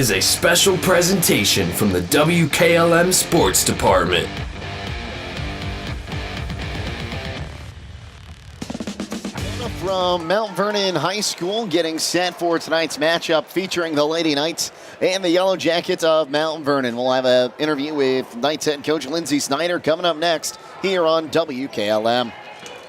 is a special presentation from the WKLM Sports Department. From Mount Vernon High School, getting set for tonight's matchup featuring the Lady Knights and the Yellow Jackets of Mount Vernon. We'll have an interview with Knights head coach Lindsey Snyder coming up next here on WKLM.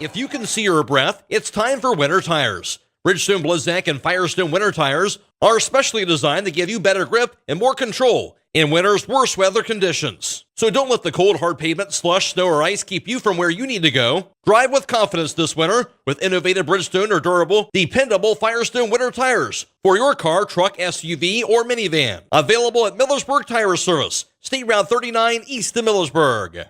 If you can see your breath, it's time for winter tires. Bridgestone, Blizzak, and Firestone winter tires are specially designed to give you better grip and more control in winter's worst weather conditions. So don't let the cold, hard pavement, slush, snow, or ice keep you from where you need to go. Drive with confidence this winter with innovative Bridgestone or durable, dependable Firestone winter tires for your car, truck, SUV, or minivan. Available at Millersburg Tire Service, State Route 39 east of Millersburg.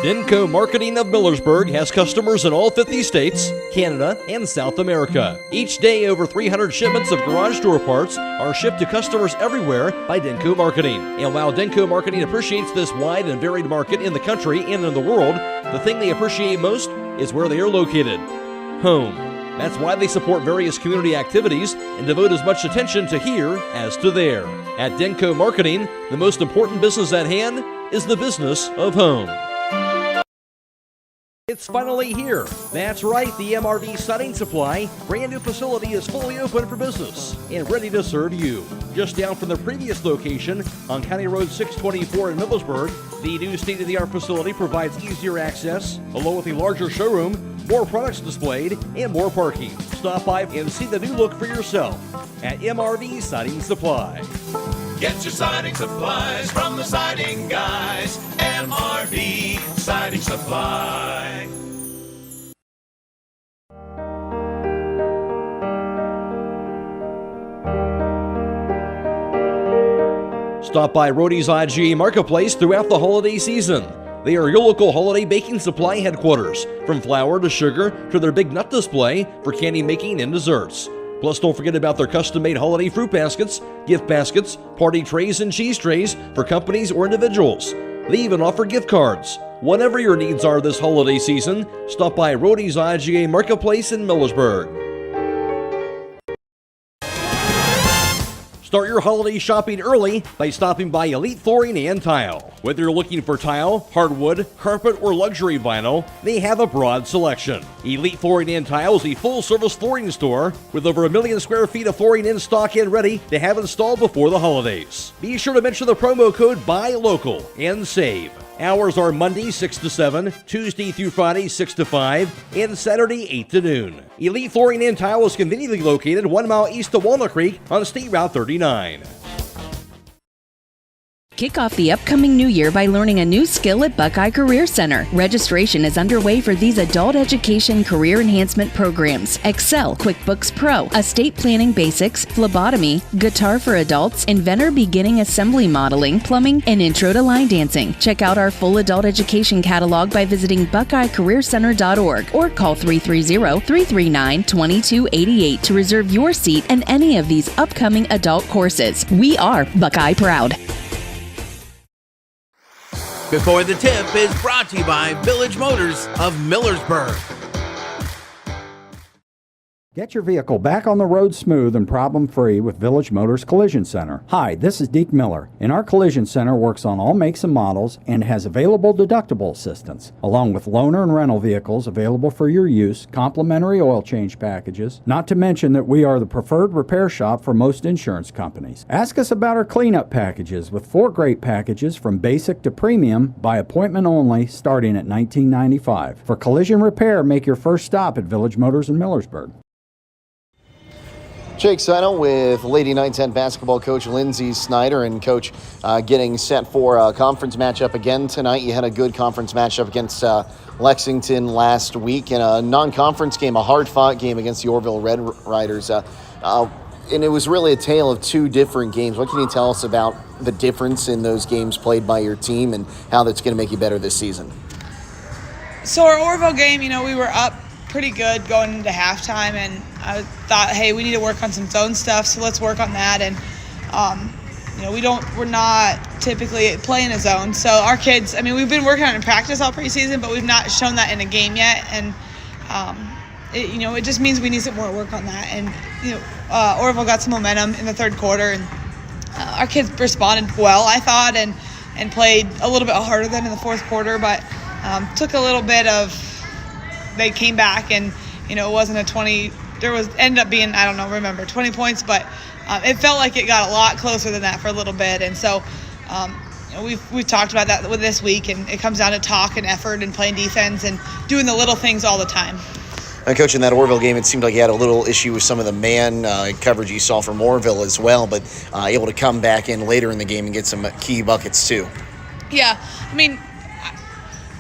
Denko Marketing of Millersburg has customers in all 50 states, Canada, and South America. Each day, over 300 shipments of garage door parts are shipped to customers everywhere by Denko Marketing. And while Denko Marketing appreciates this wide and varied market in the country and in the world, the thing they appreciate most is where they are located: home. That's why they support various community activities and devote as much attention to here as to there. At Denko Marketing, the most important business at hand is the business of home. It's finally here. That's right, the MRV Siding Supply brand new facility is fully open for business and ready to serve you. Just down from the previous location on County Road 624 in Millersburg, the new state-of-the-art facility provides easier access, along with a larger showroom, more products displayed, and more parking. Stop by and see the new look for yourself at MRV Siding Supply. Get your siding supplies from the siding guys. MRV Siding Supply. Stop by Rody's IGA Marketplace throughout the holiday season. They are your local holiday baking supply headquarters, from flour to sugar to their big nut display for candy making and desserts. Plus, don't forget about their custom-made holiday fruit baskets, gift baskets, party trays, and cheese trays for companies or individuals. They even offer gift cards. Whatever your needs are this holiday season, stop by Rody's IGA Marketplace in Millersburg. Start your holiday shopping early by stopping by Elite Flooring and Tile. Whether you're looking for tile, hardwood, carpet, or luxury vinyl, they have a broad selection. Elite Flooring and Tile is a full-service flooring store with over 1 million square feet of flooring in stock and ready to have installed before the holidays. Be sure to mention the promo code BUYLOCAL and save. Hours are Monday 6 to 7, Tuesday through Friday 6 to 5, and Saturday 8 to noon. Elite Flooring and Tile is conveniently located 1 mile east of Walnut Creek on State Route 39. Kick off the upcoming new year by learning a new skill at Buckeye Career Center. Registration is underway for these adult education career enhancement programs: Excel, QuickBooks Pro, Estate Planning Basics, Phlebotomy, Guitar for Adults, Inventor Beginning Assembly Modeling, Plumbing, and Intro to Line Dancing. Check out our full adult education catalog by visiting BuckeyeCareerCenter.org or call 330-339-2288 to reserve your seat in any of these upcoming adult courses. We are Buckeye Proud. Before the Tip is brought to you by Village Motors of Millersburg. Get your vehicle back on the road smooth and problem-free with Village Motors Collision Center. Hi, this is Deke Miller, and our Collision Center works on all makes and models and has available deductible assistance, along with loaner and rental vehicles available for your use, complimentary oil change packages, not to mention that we are the preferred repair shop for most insurance companies. Ask us about our cleanup packages with 4 great packages from basic to premium by appointment only starting at $19.95. For collision repair, make your first stop at Village Motors in Millersburg. Jake Sidle with Lady Knights head basketball coach Lindsey Snyder. And Coach, getting set for a conference matchup again tonight. You had a good conference matchup against Lexington last week in a non-conference game, a hard-fought game against the Orville Red Riders. And it was really a tale of 2 different games. What can you tell us about the difference in those games played by your team and how that's going to make you better this season? So our Orville game, we were up pretty good going into halftime, and I thought, hey, we need to work on some zone stuff, so let's work on that. And we're not typically playing a zone, so our kids, we've been working on it in practice all preseason, but we've not shown that in a game yet. And it just means we need some more work on that. And Orville got some momentum in the third quarter, and our kids responded well, I thought, and played a little bit harder than in the fourth quarter, but took a little bit of. They came back, and it wasn't a 20. Ended up being 20 points, but it felt like it got a lot closer than that for a little bit, and so. We've talked about that with this week, and it comes down to talk and effort and playing defense and doing the little things all the time. And Coach, in that Orville game, it seemed like you had a little issue with some of the man coverage you saw from Orville as well, but able to come back in later in the game and get some key buckets too. Yeah,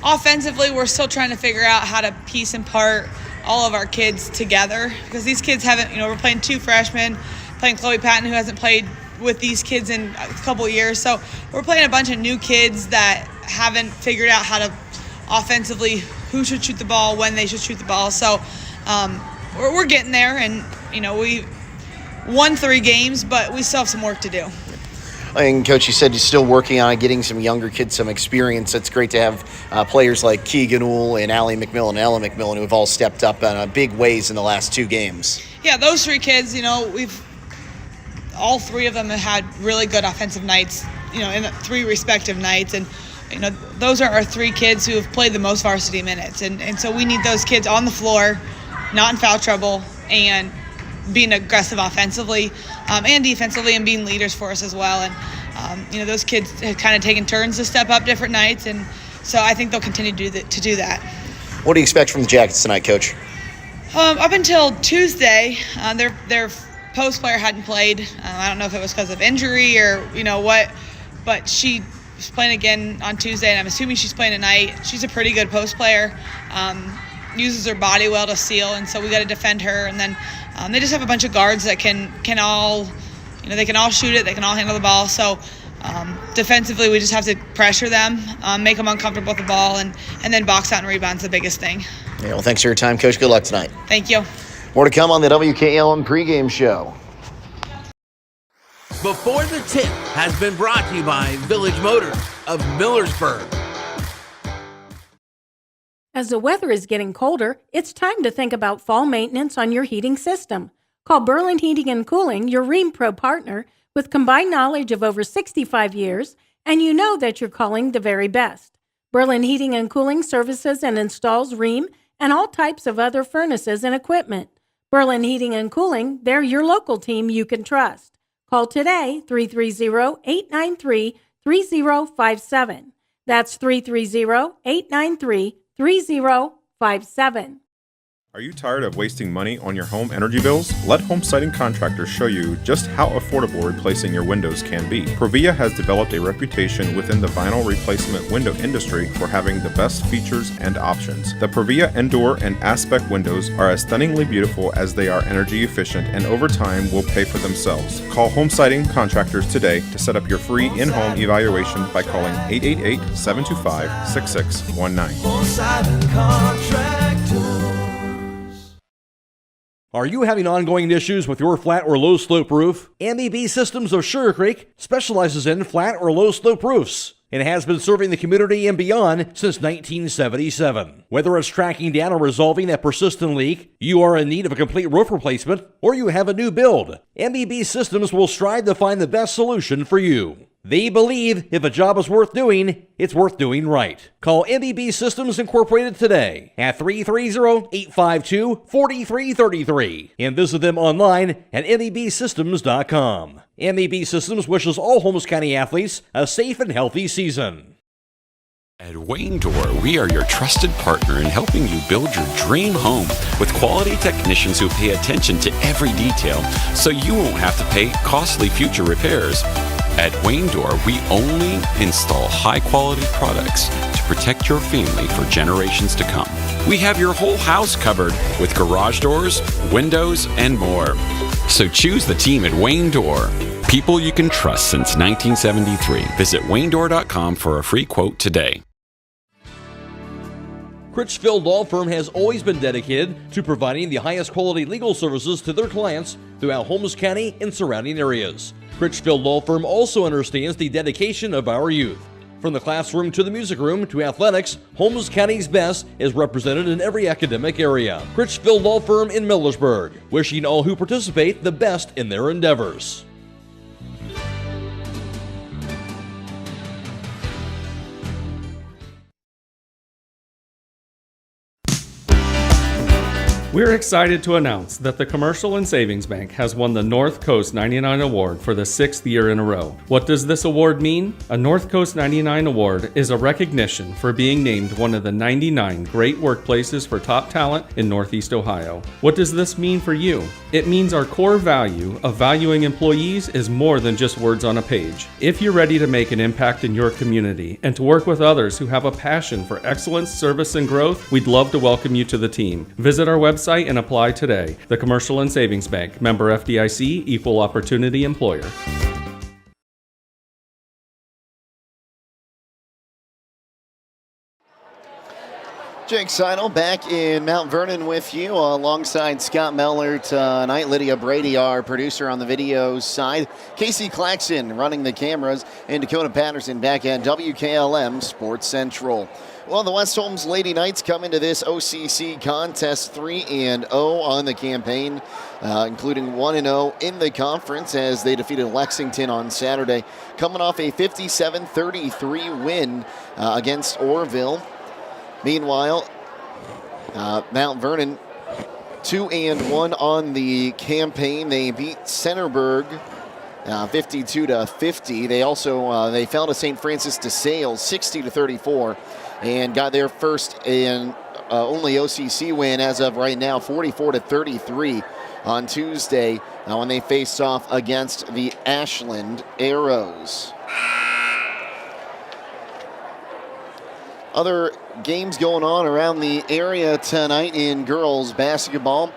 offensively, we're still trying to figure out how to piece and part all of our kids together, because these kids haven't, we're playing 2 freshmen, playing Chloe Patton, who hasn't played with these kids in a couple of years. So we're playing a bunch of new kids that haven't figured out how to offensively, who should shoot the ball, when they should shoot the ball. So we're getting there, and, we won 3 games, but we still have some work to do. And Coach, you said you're still working on getting some younger kids some experience. It's great to have players like Keegan Uhl and Allie McMillan and Ella McMillan who have all stepped up in big ways in the last 2 games. Yeah, those 3 kids, all 3 of them have had really good offensive nights, in 3 respective nights. And, those are our 3 kids who have played the most varsity minutes. And so we need those kids on the floor, not in foul trouble, and being aggressive offensively and defensively, and being leaders for us as well. And, those kids have kind of taken turns to step up different nights. And so I think they'll continue to do that. What do you expect from the Jackets tonight, Coach? Up until Tuesday, their post player hadn't played. I don't know if it was because of injury or what, but she was playing again on Tuesday, and I'm assuming she's playing tonight. She's a pretty good post player, uses her body well to seal, and so we got to defend her. And then they just have a bunch of guards that can all, they can all shoot it, they can all handle the ball. So defensively, we just have to pressure them, make them uncomfortable with the ball, and then box out and rebound's the biggest thing. Yeah, well, thanks for your time, Coach. Good luck tonight. Thank you. More to come on the WKLM pregame show. Before the Tip has been brought to you by Village Motors of Millersburg. As the weather is getting colder, it's time to think about fall maintenance on your heating system. Call Berlin Heating and Cooling, your Rheem Pro partner, with combined knowledge of over 65 years, and you know that you're calling the very best. Berlin Heating and Cooling services and installs Rheem and all types of other furnaces and equipment. Berlin Heating and Cooling, they're your local team you can trust. Call today, 330-893-3057. That's 330-893-3057. Are you tired of wasting money on your home energy bills? Let Home Siding Contractors show you just how affordable replacing your windows can be. Provia has developed a reputation within the vinyl replacement window industry for having the best features and options. The Provia Endure and Aspect windows are as stunningly beautiful as they are energy efficient, and over time will pay for themselves. Call Home Siding Contractors today to set up your free in-home evaluation by calling 888-725-6619. Home Siding Contractors. Are you having ongoing issues with your flat or low slope roof? MEB Systems of Sugar Creek specializes in flat or low slope roofs and has been serving the community and beyond since 1977. Whether it's tracking down or resolving a persistent leak, you are in need of a complete roof replacement, or you have a new build, MEB Systems will strive to find the best solution for you. They believe if a job is worth doing, it's worth doing right. Call MEB Systems Incorporated today at 330-852-4333 and visit them online at mebsystems.com. MEB Systems wishes all Holmes County athletes a safe and healthy season. At Wayne Door, we are your trusted partner in helping you build your dream home with quality technicians who pay attention to every detail so you won't have to pay costly future repairs. At Wayne Door, we only install high-quality products to protect your family for generations to come. We have your whole house covered with garage doors, windows, and more. So choose the team at Wayne Door. People you can trust since 1973. Visit waynedoor.com for a free quote today. Critchfield Law Firm has always been dedicated to providing the highest quality legal services to their clients throughout Holmes County and surrounding areas. Critchfield Law Firm also understands the dedication of our youth. From the classroom to the music room to athletics, Holmes County's best is represented in every academic area. Critchfield Law Firm in Millersburg, wishing all who participate the best in their endeavors. We're excited to announce that the Commercial and Savings Bank has won the North Coast 99 Award for the 6th year in a row. What does this award mean? A North Coast 99 Award is a recognition for being named one of the 99 great workplaces for top talent in Northeast Ohio. What does this mean for you? It means our core value of valuing employees is more than just words on a page. If you're ready to make an impact in your community and to work with others who have a passion for excellence, service, and growth, we'd love to welcome you to the team. Visit our website and apply today. The Commercial and Savings Bank, member FDIC, equal opportunity employer. Jake Sidle back in Mount Vernon with you alongside Scott Mellor tonight. Lydia Brady, our producer on the video side. Casey Claxon running the cameras, and Dakota Patterson back at WKLM Sports Central. Well, the West Holmes Lady Knights come into this OCC contest 3-0 on the campaign, including 1-0 in the conference as they defeated Lexington on Saturday, coming off a 57-33 win against Orrville. Meanwhile, Mount Vernon 2-1 on the campaign. They beat Centerburg 52-50. They also they fell to St. Francis de Sales 60-34 and got their first and only OCC win as of right now, 44-33 on Tuesday when they faced off against the Ashland Arrows. Other games going on around the area tonight in girls basketball.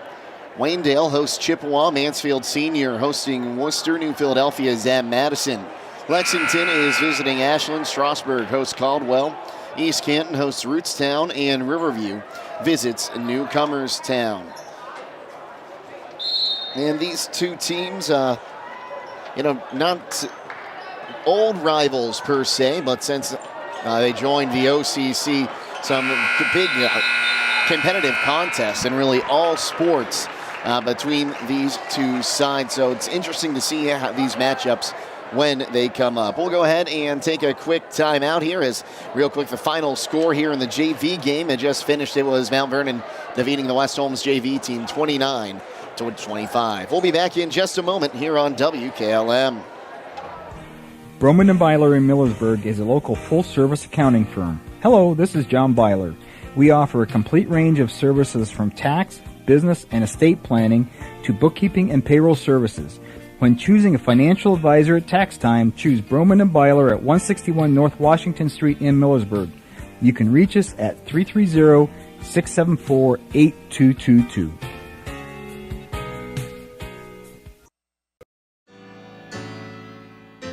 Waynedale hosts Chippewa. Mansfield Senior hosting Worcester. New Philadelphia is at Madison. Lexington is visiting Ashland. Strasburg hosts Caldwell. East Canton hosts Rootstown. And Riverview visits Newcomerstown. And these two teams, not old rivals per se, but since they joined the OCC, some big competitive contests and really all sports between these two sides. So it's interesting to see how these matchups when they come up. We'll go ahead and take a quick timeout here as real quick the final score here in the JV game. It just finished. It was Mount Vernon defeating the West Holmes JV team 29-25. We'll be back in just a moment here on WKLM. Broman & Byler in Millersburg is a local full-service accounting firm. Hello, this is John Byler. We offer a complete range of services from tax, business, and estate planning to bookkeeping and payroll services. When choosing a financial advisor at tax time, choose Broman & Byler at 161 North Washington Street in Millersburg. You can reach us at 330-674-8222.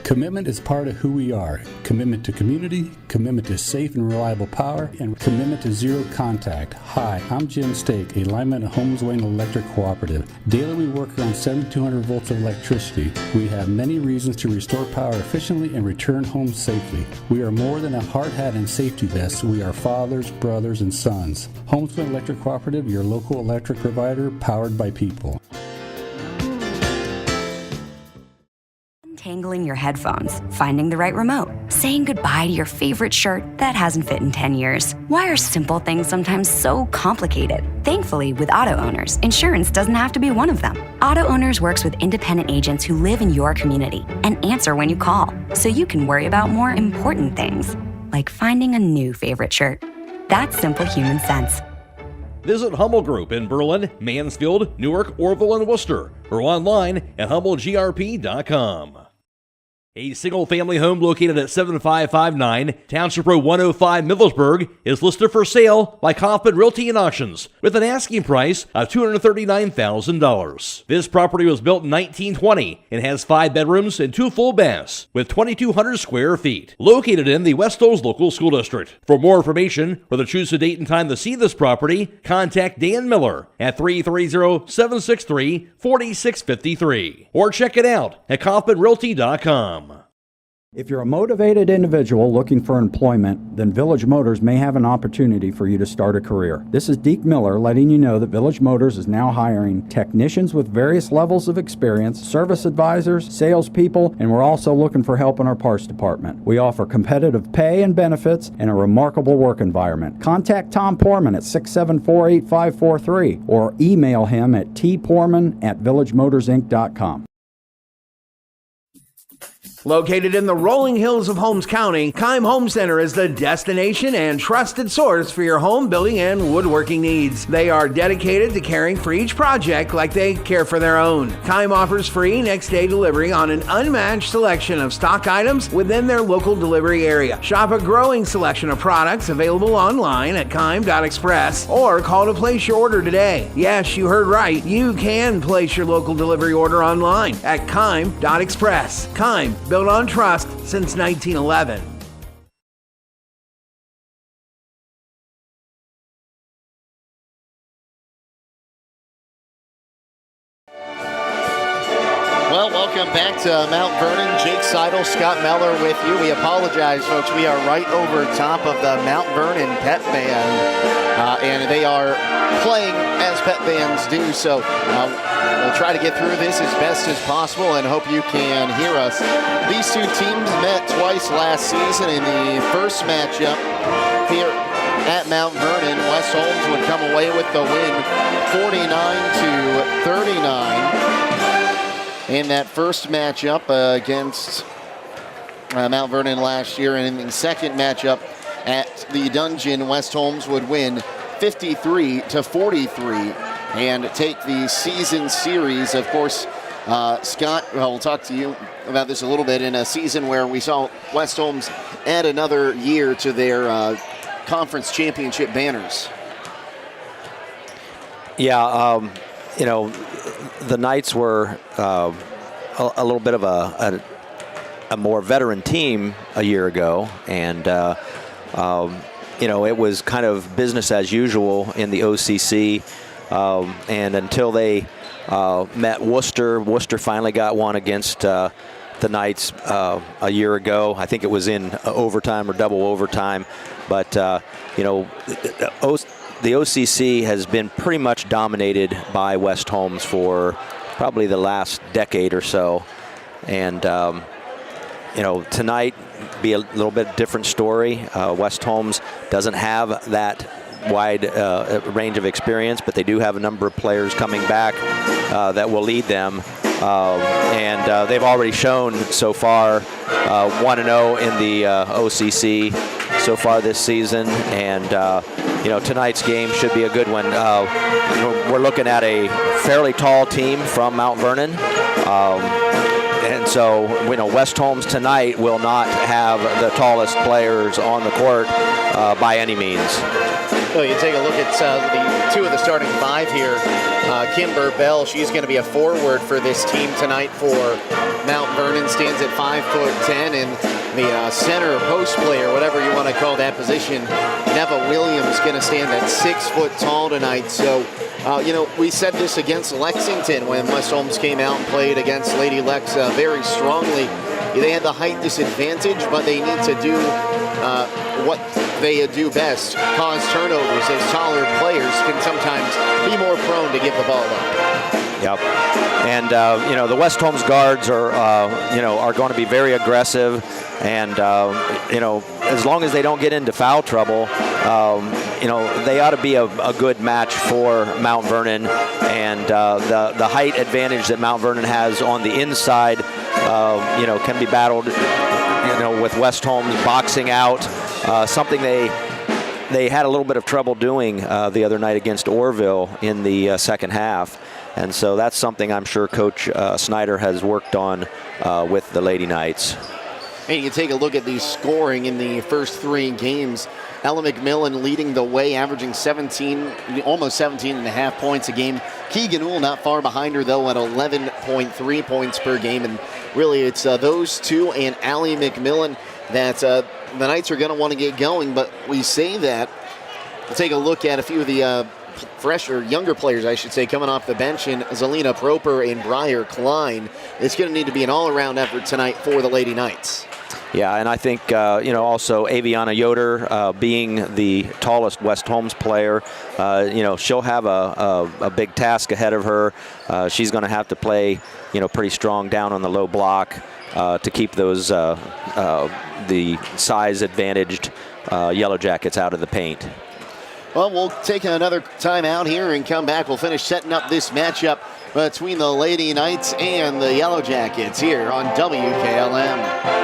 Commitment is part of who we are. Commitment to community, commitment to safe and reliable power, and commitment to zero contact. Hi, I'm Jim Stake, a lineman at Holmes Wayne Electric Cooperative. Daily we work around 7,200 volts of electricity. We have many reasons to restore power efficiently and return home safely. We are more than a hard hat and safety vest. We are fathers, brothers, and sons. Holmes Wayne Electric Cooperative, your local electric provider, powered by people. Untangling your headphones, finding the right remote, saying goodbye to your favorite shirt that hasn't fit in 10 years. Why are simple things sometimes so complicated? Thankfully, with auto owners, insurance doesn't have to be one of them. Auto Owners works with independent agents who live in your community and answer when you call, so you can worry about more important things, like finding a new favorite shirt. That's simple human sense. Visit Hummel Group in Berlin, Mansfield, Newark, Orrville, and Worcester, or online at HummelGRP.com. A single-family home located at 7559 Township Road 105, Millersburg, is listed for sale by Kaufman Realty and Auctions with an asking price of $239,000. This property was built in 1920 and has 5 bedrooms and 2 full baths with 2,200 square feet. Located in the West Holmes Local School District. For more information or to choose a date and time to see this property, contact Dan Miller at 330-763-4653 or check it out at KaufmanRealty.com. If you're a motivated individual looking for employment, then Village Motors may have an opportunity for you to start a career. This is Deke Miller letting you know that Village Motors is now hiring technicians with various levels of experience, service advisors, salespeople, and we're also looking for help in our parts department. We offer competitive pay and benefits and a remarkable work environment. Contact Tom Porman at 674-8543 or email him at tporman@villagemotorsinc.com. Located in the rolling hills of Holmes County, Keim Home Center is the destination and trusted source for your home building and woodworking needs. They are dedicated to caring for each project like they care for their own. Keim offers free next-day delivery on an unmatched selection of stock items within their local delivery area. Shop a growing selection of products available online at keim.express or call to place your order today. Yes, you heard right. You can place your local delivery order online at keim.express. Keim, built on trust since 1911. Well, welcome back to Mount Vernon. Jake Sidle, Scott Meller with you. We apologize, folks. We are right over top of the Mount Vernon Pet Band, and they are playing as pet bands do. So we'll try to get through this as best as possible and hope you can hear us. These two teams met twice last season in the first matchup here at Mount Vernon. West Holmes would come away with the win 49-39. In that first matchup against Mount Vernon last year, and in the second matchup at the Dungeon, West Holmes would win 53-43 and take the season series. Of course, Scott, we'll talk to you about this a little bit. In a season where we saw West Holmes add another year to their conference championship banners. Yeah, the Knights were a little bit of a more veteran team a year ago, and it was kind of business as usual in the OCC, and until they met Worcester finally got one against the Knights a year ago. I think it was in overtime or double overtime, but the OCC has been pretty much dominated by West Holmes for probably the last decade or so. And, tonight be a little bit different story. West Holmes doesn't have that wide range of experience, but they do have a number of players coming back that will lead them. And they've already shown so far 1-0 in the OCC so far this season. And, tonight's game should be a good one. We're looking at a fairly tall team from Mount Vernon. And so, West Holmes tonight will not have the tallest players on the court by any means. Well, you take a look at the two of the starting five here. Kimber Bell, she's going to be a forward for this team tonight for Mount Vernon, stands at 5'10", and the center post player, whatever you want to call that position, Neva Williams, going to stand at 6 foot tall tonight. So, we said this against Lexington when West Holmes came out and played against Lady Lex very strongly. They had the height disadvantage, but they need to do what they do best, cause turnovers, as taller players can sometimes be more prone to give the ball up. Yep. And, the West Holmes guards are going to be very aggressive. And, as long as they don't get into foul trouble, they ought to be a good match for Mount Vernon. And the height advantage that Mount Vernon has on the inside, can be battled, with West Holmes boxing out, something they had a little bit of trouble doing the other night against Orville in the second half. And so that's something I'm sure Coach Snyder has worked on with the Lady Knights. And you take a look at the scoring in the first three games. Ella McMillan leading the way, averaging almost 17 and a half points a game. Keegan Ool not far behind her, though, at 11.3 points per game. And really, it's those two and Allie McMillan that the Knights are going to want to get going. But we say that. We'll take a look at a few of the younger players, I should say, coming off the bench in Zelina Proper and Briar Klein. It's going to need to be an all-around effort tonight for the Lady Knights. Yeah, and I think, also Aviana Yoder being the tallest West Holmes player, she'll have a big task ahead of her. She's going to have to play, pretty strong down on the low block to keep those the size-advantaged Yellow Jackets out of the paint. Well, we'll take another time out here and come back. We'll finish setting up this matchup between the Lady Knights and the Yellow Jackets here on WKLM.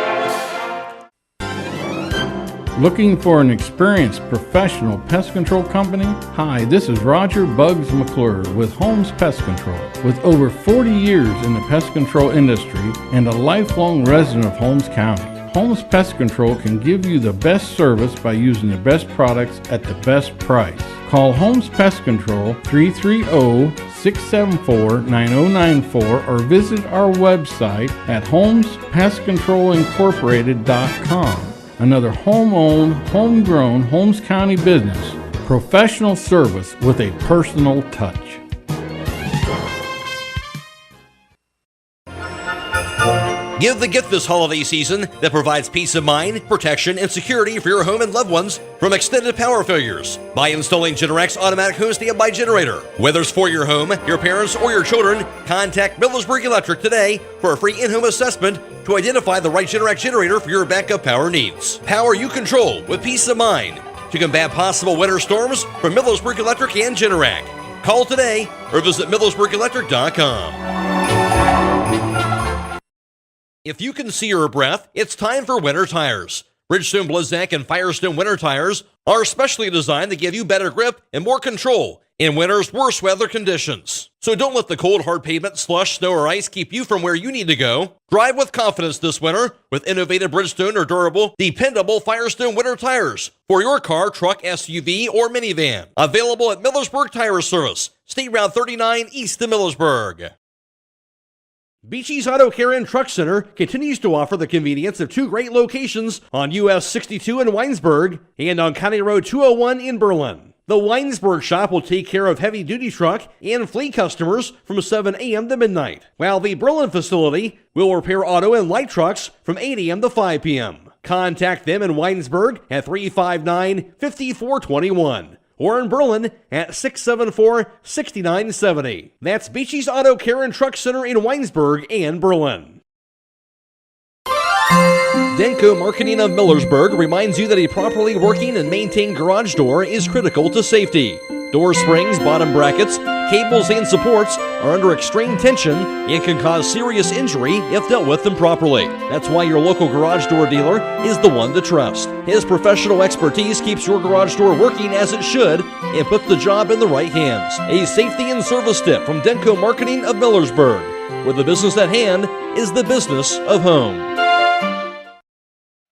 Looking for an experienced professional pest control company? Hi, this is Roger Bugs McClure with Holmes Pest Control. With over 40 years in the pest control industry and a lifelong resident of Holmes County, Holmes Pest Control can give you the best service by using the best products at the best price. Call Holmes Pest Control 330-674-9094 or visit our website at holmespestcontrolincorporated.com. Another home-owned, homegrown Holmes County business. Professional service with a personal touch. Give the gift this holiday season that provides peace of mind, protection, and security for your home and loved ones from extended power failures by installing Generac's automatic home standby generator. Whether it's for your home, your parents, or your children, contact Millersburg Electric today for a free in-home assessment to identify the right Generac generator for your backup power needs. Power you control with peace of mind to combat possible winter storms from Millersburg Electric and Generac. Call today or visit millersburgelectric.com. If you can see your breath, it's time for winter tires. Bridgestone, Blizzak, and Firestone winter tires are specially designed to give you better grip and more control in winter's worst weather conditions. So don't let the cold, hard pavement, slush, snow, or ice keep you from where you need to go. Drive with confidence this winter with innovative Bridgestone or durable, dependable Firestone winter tires for your car, truck, SUV, or minivan. Available at Millersburg Tire Service, State Route 39 east of Millersburg. Beachy's Auto Care and Truck Center continues to offer the convenience of two great locations on US 62 in Weinsberg and on County Road 201 in Berlin. The Weinsberg shop will take care of heavy-duty truck and fleet customers from 7 a.m. to midnight, while the Berlin facility will repair auto and light trucks from 8 a.m. to 5 p.m. Contact them in Weinsberg at 359-5421. Or in Berlin at 674-6970. That's Beachy's Auto Care and Truck Center in Weinsberg and Berlin. Denko Marketing of Millersburg reminds you that a properly working and maintained garage door is critical to safety. Door springs, bottom brackets, cables, and supports are under extreme tension and can cause serious injury if dealt with improperly. That's why your local garage door dealer is the one to trust. His professional expertise keeps your garage door working as it should and puts the job in the right hands. A safety and service tip from Denko Marketing of Millersburg, where the business at hand is the business of home.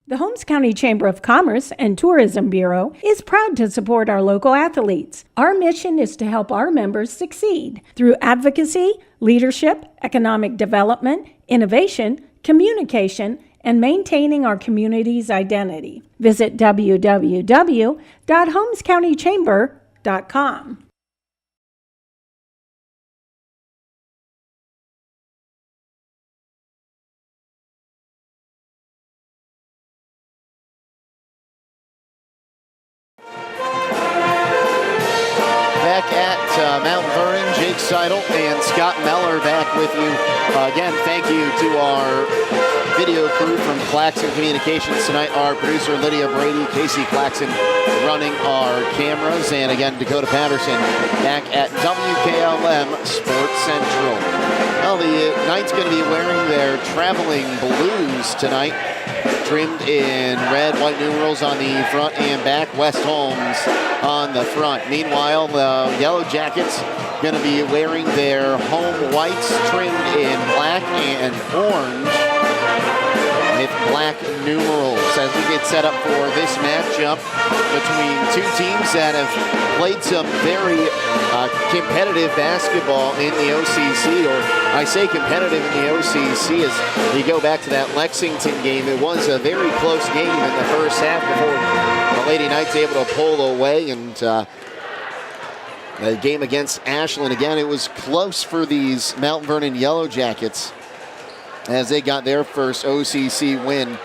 The Holmes County Chamber of Commerce and Tourism Bureau is proud to support our local athletes. Our mission is to help our members succeed through advocacy, leadership, economic development, innovation, communication, and maintaining our community's identity. Visit www.holmescountychamber.com. Back at Mount Vernon, Jake Sidle and Scott Meller back with you. Again, thank you to our video crew from Claxon Communications tonight. Our producer, Lydia, Brady, Casey Claxon running our cameras. And again, Dakota Patterson back at WKLM Sports Central. Well, the Knights going to be wearing their traveling blues tonight, trimmed in red, white numerals on the front and back, West Holmes on the front. Meanwhile, the Yellow Jackets going to be wearing their home whites trimmed in black and orange with black numerals as we get set up for this matchup between two teams that have played some very competitive basketball in the OCC, or I say competitive in the OCC as you go back to that Lexington game. It was a very close game in the first half before the Lady Knights able to pull away, and the game against Ashland, again, it was close for these Mount Vernon Yellow Jackets as they got their first OCC win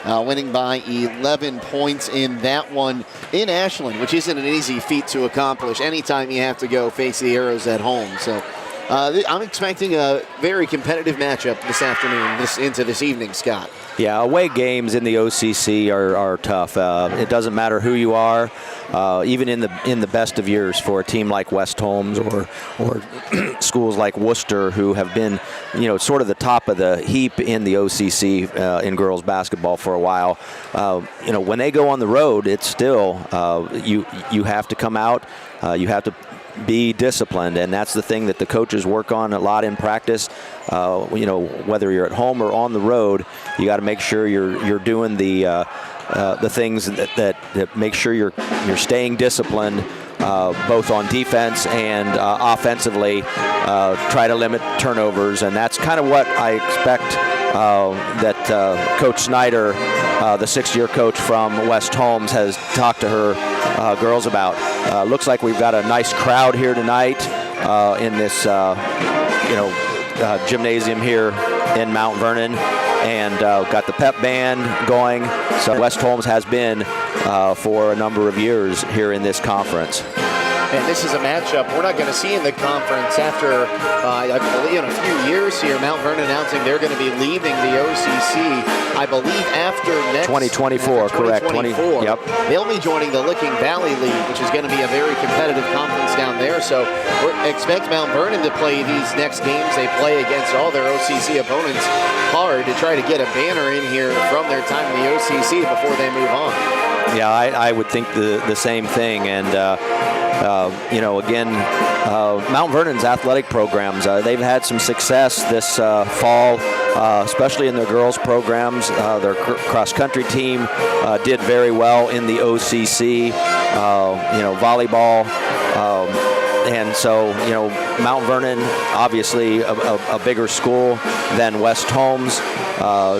winning by 11 points in that one in Ashland, which isn't an easy feat to accomplish anytime you have to go face the Arrows at home. So I'm expecting a very competitive matchup this afternoon, into this evening, Scott. Yeah, away games in the OCC are tough. It doesn't matter who you are, even in the best of years for a team like West Holmes or schools like Worcester, who have been, sort of the top of the heap in the OCC in girls basketball for a while. When they go on the road, it's still you have to come out. You have to be disciplined, and that's the thing that the coaches work on a lot in practice. Whether you're at home or on the road, you got to make sure you're doing the things that make sure you're staying disciplined, both on defense and offensively. Try to limit turnovers, and that's kind of what I expect that Coach Snyder, the sixth-year coach from West Holmes, has talked to her girls about. Looks like we've got a nice crowd here tonight in this gymnasium here in Mount Vernon, and got the pep band going. So West Holmes has been for a number of years here in this conference. And this is a matchup we're not going to see in the conference after, I believe, in a few years here. Mount Vernon announcing they're going to be leaving the OCC, I believe, after next 2024, correct. 2024. Yep. They'll be joining the Licking Valley League, which is going to be a very competitive conference down there. So we expect Mount Vernon to play these next games they play against all their OCC opponents hard to try to get a banner in here from their time in the OCC before they move on. Yeah, I would think the same thing. And Mount Vernon's athletic programs, they've had some success this fall, especially in their girls programs. Their cross-country team did very well in the OCC, volleyball. And so, Mount Vernon, obviously a bigger school than West Holmes,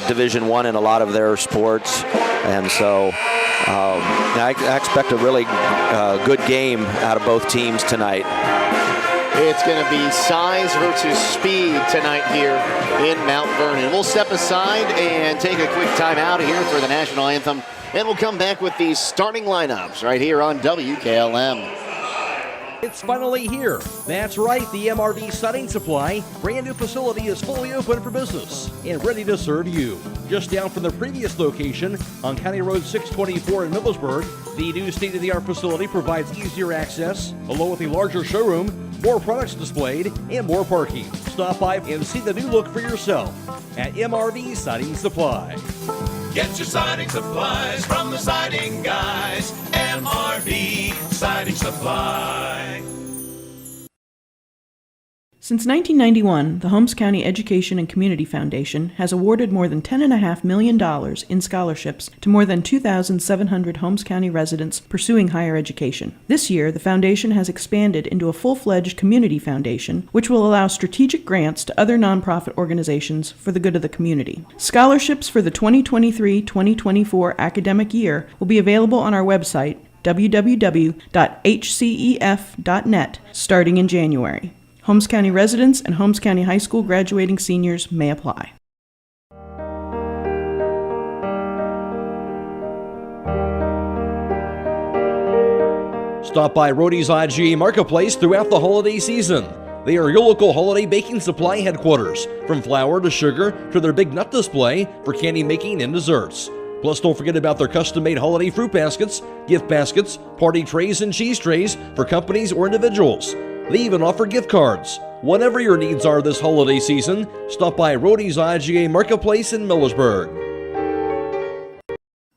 Division I in a lot of their sports. And so I expect a really good game out of both teams tonight. It's going to be size versus speed tonight here in Mount Vernon. We'll step aside and take a quick time out here for the national anthem, and we'll come back with these starting lineups right here on WKLM. It's finally here. That's right, the MRV Siding Supply brand new facility is fully open for business and ready to serve you. Just down from the previous location on County Road 624 in Millersburg, the new state-of-the-art facility provides easier access, along with a larger showroom, more products displayed, and more parking. Stop by and see the new look for yourself at MRV Siding Supply. Get your siding supplies from the siding guys. MRV Siding Supply. Since 1991, the Holmes County Education and Community Foundation has awarded more than $10.5 million in scholarships to more than 2,700 Holmes County residents pursuing higher education. This year, the foundation has expanded into a full-fledged community foundation, which will allow strategic grants to other nonprofit organizations for the good of the community. Scholarships for the 2023-2024 academic year will be available on our website, www.hcef.net, starting in January. Holmes County residents and Holmes County High School graduating seniors may apply. Stop by Rody's IGA Marketplace throughout the holiday season. They are your local holiday baking supply headquarters, from flour to sugar to their big nut display for candy making and desserts. Plus, don't forget about their custom-made holiday fruit baskets, gift baskets, party trays, and cheese trays for companies or individuals. They even offer gift cards. Whatever your needs are this holiday season, stop by Rody's IGA Marketplace in Millersburg.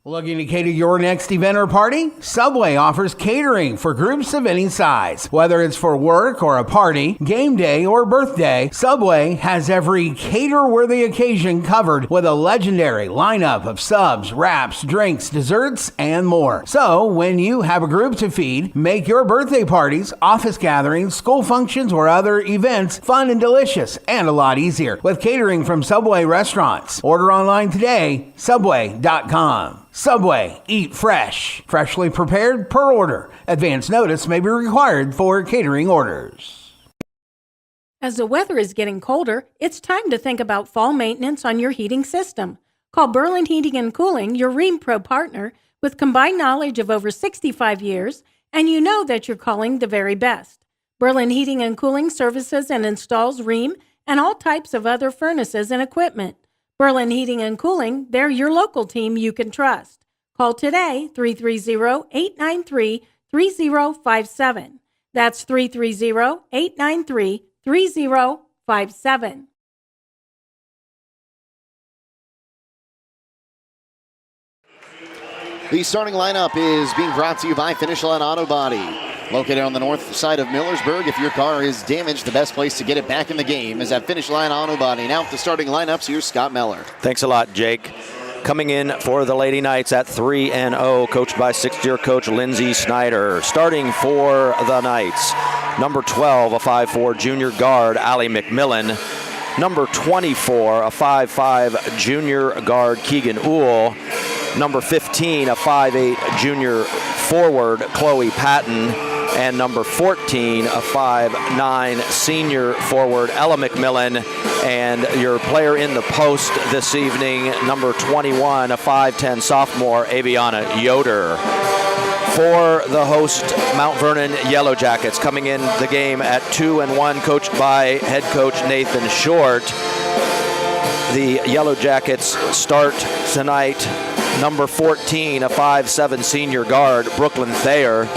Looking to cater your next event or party? Subway offers catering for groups of any size. Whether it's for work or a party, game day or birthday, Subway has every cater-worthy occasion covered with a legendary lineup of subs, wraps, drinks, desserts, and more. So, when you have a group to feed, make your birthday parties, office gatherings, school functions, or other events fun and delicious, and a lot easier with catering from Subway restaurants. Order online today, subway.com. Subway, eat fresh. Freshly prepared per order. Advance notice may be required for catering orders. As the weather is getting colder, it's time to think about fall maintenance on your heating system. Call Berlin Heating and Cooling, your Rheem Pro partner, with combined knowledge of over 65 years, and you know that you're calling the very best. Berlin Heating and Cooling services and installs Rheem and all types of other furnaces and equipment. Berlin Heating and Cooling, they're your local team you can trust. Call today, 330-893-3057. That's 330-893-3057. The starting lineup is being brought to you by Finish Line Auto Body. Located on the north side of Millersburg, if your car is damaged, the best place to get it back in the game is at Finish Line Auto Body. Now with the starting lineups, here's Scott Meller. Thanks a lot, Jake. Coming in for the Lady Knights at 3-0, coached by sixth-year coach Lindsey Snyder. Starting for the Knights, number 12, a 5'4" junior guard, Allie McMillan. Number 24, a 5'5" junior guard, Keegan Uhl. Number 15, a 5'8" junior forward, Chloe Patton. And number 14, a 5'9" senior forward, Ella McMillan. And your player in the post this evening, number 21, a 5'10" sophomore, Aviana Yoder. For the host, Mount Vernon Yellow Jackets, coming in the game at 2-1, coached by head coach Nathan Short. The Yellow Jackets start tonight. Number 14, a 5'7" senior guard, Brooklyn Thayer.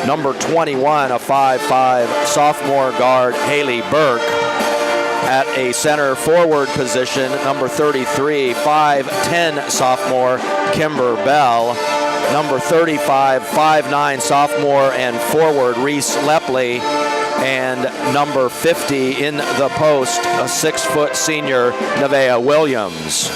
Number 21, a 5'5" sophomore guard, Haley Burke. At a center forward position, number 33, 5'10" sophomore, Kimber Bell. Number 35, 5'9" sophomore and forward, Reese Lepley. And number 50 in the post, a 6' senior, Nevaeh Williams.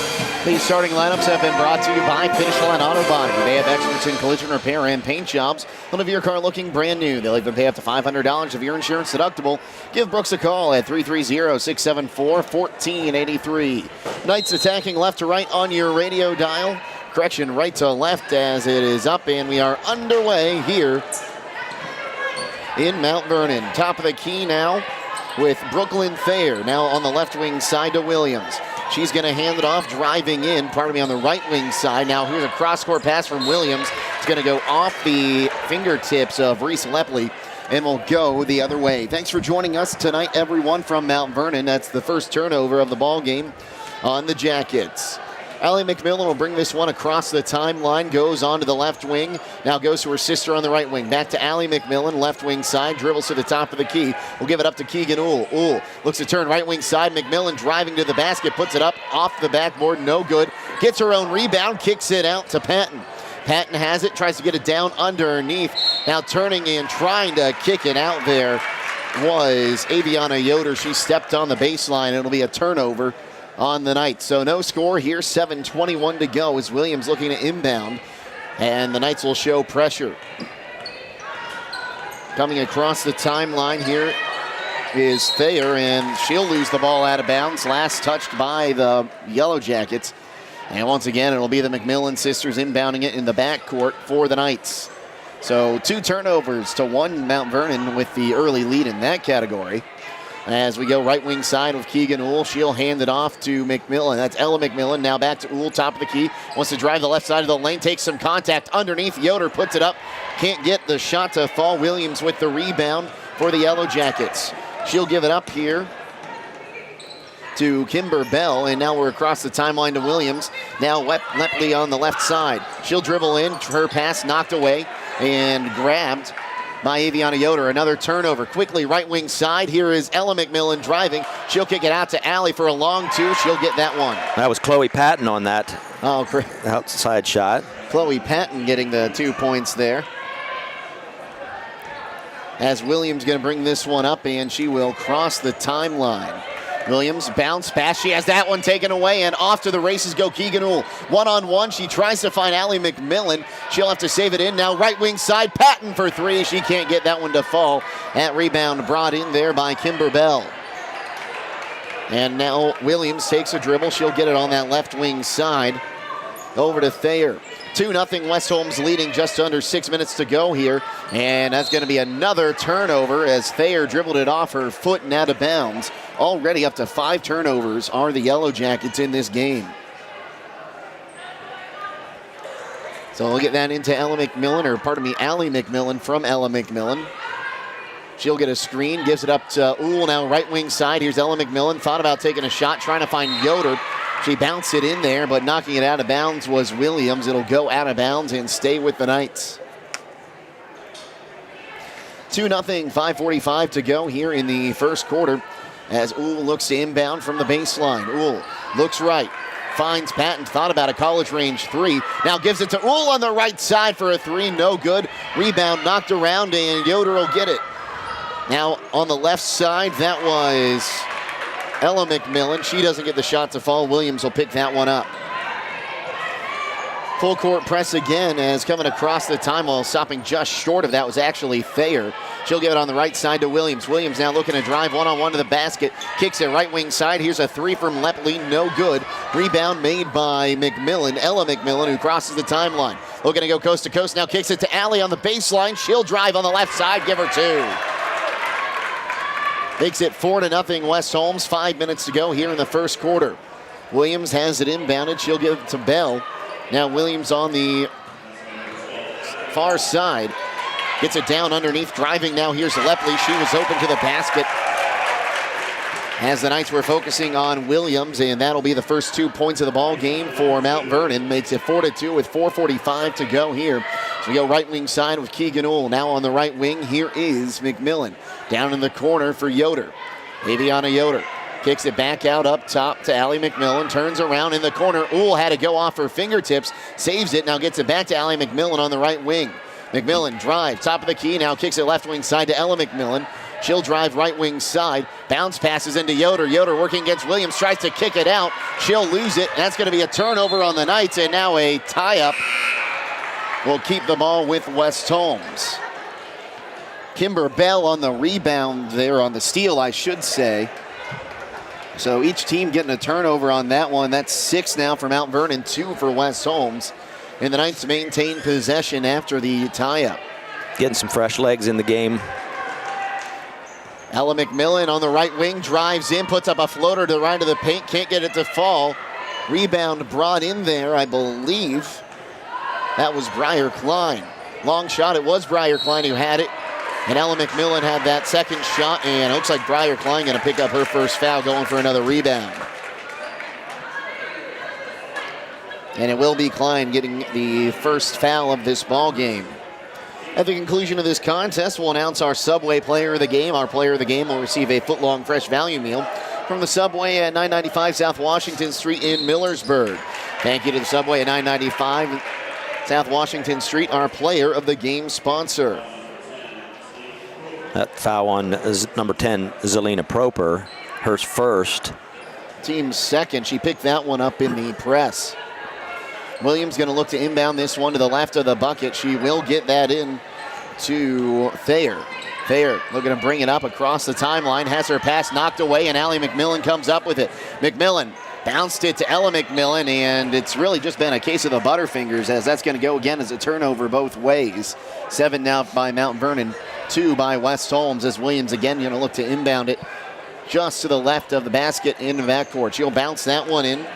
These starting lineups have been brought to you by Finish Line Auto Body. They have experts in collision repair and paint jobs. They'll have your car looking brand new. They'll even pay up to $500 of your insurance deductible. Give Brooks a call at 330-674-1483. Knights attacking left to right on your radio dial. Correction, right to left as it is up, and we are underway here in Mount Vernon. Top of the key now with Brooklyn Thayer. Now on the left wing side to Williams. She's going to hand it off, driving in, on the right wing side. Now here's a cross-court pass from Williams. It's going to go off the fingertips of Reese Lepley and will go the other way. Thanks for joining us tonight, everyone, from Mount Vernon. That's the first turnover of the ball game on the Jackets. Allie McMillan will bring this one across the timeline, goes on to the left wing, now goes to her sister on the right wing. Back to Allie McMillan, left wing side, dribbles to the top of the key. We'll give it up to Keegan Uhl. Uhl looks to turn right wing side, McMillan driving to the basket, puts it up off the backboard, no good. Gets her own rebound, kicks it out to Patton. Patton has it, tries to get it down underneath. Now turning and trying to kick it out there was Aviana Yoder. She stepped on the baseline. It'll be a turnover on the night. So no score here, 7:21 to go as Williams looking to inbound, and the Knights will show pressure. Coming across the timeline here is Thayer, and she'll lose the ball out of bounds. Last touched by the Yellow Jackets. And once again, it'll be the McMillan sisters inbounding it in the backcourt for the Knights. So 2 turnovers to 1 Mount Vernon with the early lead in that category. As we go right wing side with Keegan Uhl, she'll hand it off to McMillan. That's Ella McMillan. Now back to Uhl, top of the key. Wants to drive the left side of the lane, takes some contact underneath. Yoder puts it up. Can't get the shot to fall. Williams with the rebound for the Yellow Jackets. She'll give it up here to Kimber Bell, and now we're across the timeline to Williams. Now Lepley on the left side. She'll dribble in. Her pass knocked away and grabbed by Aviana Yoder. Another turnover. Quickly, right wing side. Here is Ella McMillan driving. She'll kick it out to Allie for a long 2. She'll get that one. That was Chloe Patton on that outside shot. Chloe Patton getting the 2 points there. As Williams going to bring this one up, and she will cross the timeline. Williams bounce pass. She has that one taken away, and off to the races go Keegan Uhl. One-on-one. She tries to find Allie McMillan. She'll have to save it in. Now right wing side. Patton for 3. She can't get that one to fall. That rebound brought in there by Kimber Bell. And now Williams takes a dribble. She'll get it on that left wing side. Over to Thayer. 2-0 West Holmes leading, just under 6 minutes to go here. And that's going to be another turnover as Thayer dribbled it off her foot and out of bounds. Already up to 5 turnovers are the Yellow Jackets in this game. So we'll get that into Allie McMillan from Ella McMillan. She'll get a screen, gives it up to Uhl, now right wing side. Here's Ella McMillan, thought about taking a shot, trying to find Yoder. She bounced it in there, but knocking it out of bounds was Williams. It'll go out of bounds and stay with the Knights. 2-0, 5:45 to go here in the first quarter as Uhl looks to inbound from the baseline. Uhl looks right, finds Patton, thought about a college range three. Now gives it to Uhl on the right side for a three, no good. Rebound knocked around and Yoder will get it. Now on the left side, that was Ella McMillan. She doesn't get the shot to fall. Williams will pick that one up. Full court press again as coming across the timeline, stopping just short of that was actually Thayer. She'll give it on the right side to Williams. Williams now looking to drive one-on-one to the basket. Kicks it right wing side. Here's a three from Lepley. No good. Rebound made by McMillan. Ella McMillan, who crosses the timeline. Looking to go coast to coast. Now kicks it to Allie on the baseline. She'll drive on the left side. Give her two. Makes it 4-0 West Holmes. 5 minutes to go here in the first quarter. Williams has it inbounded. She'll give it to Bell. Now Williams on the far side. Gets it down underneath. Driving now. Here's Lepley. She was open to the basket. As the Knights were focusing on Williams, and that'll be the first 2 points of the ball game for Mount Vernon. Makes it 4-2 with 4:45 to go here. So we go right wing side with Keegan Uhl. Now on the right wing, here is McMillan. Down in the corner for Yoder. Aviana Yoder kicks it back out up top to Allie McMillan. Turns around in the corner. Uhl had to go off her fingertips. Saves it. Now gets it back to Allie McMillan on the right wing. McMillan drive, top of the key. Now kicks it left wing side to Ella McMillan. She'll drive right wing side. Bounce passes into Yoder. Yoder working against Williams. Tries to kick it out. She'll lose it. That's going to be a turnover on the Knights. And now a tie-up will keep the ball with West Holmes. Kimber Bell on the rebound there, on the steal, I should say. So each team getting a turnover on that one. That's 6 now for Mount Vernon, 2 for West Holmes. And the Knights maintain possession after the tie-up. Getting some fresh legs in the game. Ella McMillan on the right wing, drives in, puts up a floater to the right of the paint, can't get it to fall. Rebound brought in there, I believe. That was Briar Klein. Long shot, it was Briar Klein who had it. And Ella McMillan had that second shot, and it looks like Briar Klein going to pick up her first foul, going for another rebound. And it will be Klein getting the first foul of this ball game. At the conclusion of this contest, we'll announce our Subway Player of the Game. Our Player of the Game will receive a foot-long fresh value meal from the Subway at 995 South Washington Street in Millersburg. Thank you to the Subway at 995 South Washington Street, our Player of the Game sponsor. That foul on is number 10, Zelina Proper, hers first. Team's second. She picked that one up in the press. Williams going to look to inbound this one to the left of the bucket. She will get that in to Thayer. Thayer looking to bring it up across the timeline. Has her pass knocked away, and Allie McMillan comes up with it. McMillan bounced it to Ella McMillan, and it's really just been a case of the Butterfingers, as that's going to go again as a turnover both ways. 7 now by Mount Vernon, 2 by West Holmes, as Williams again going to look to inbound it just to the left of the basket in the backcourt. She'll bounce that one in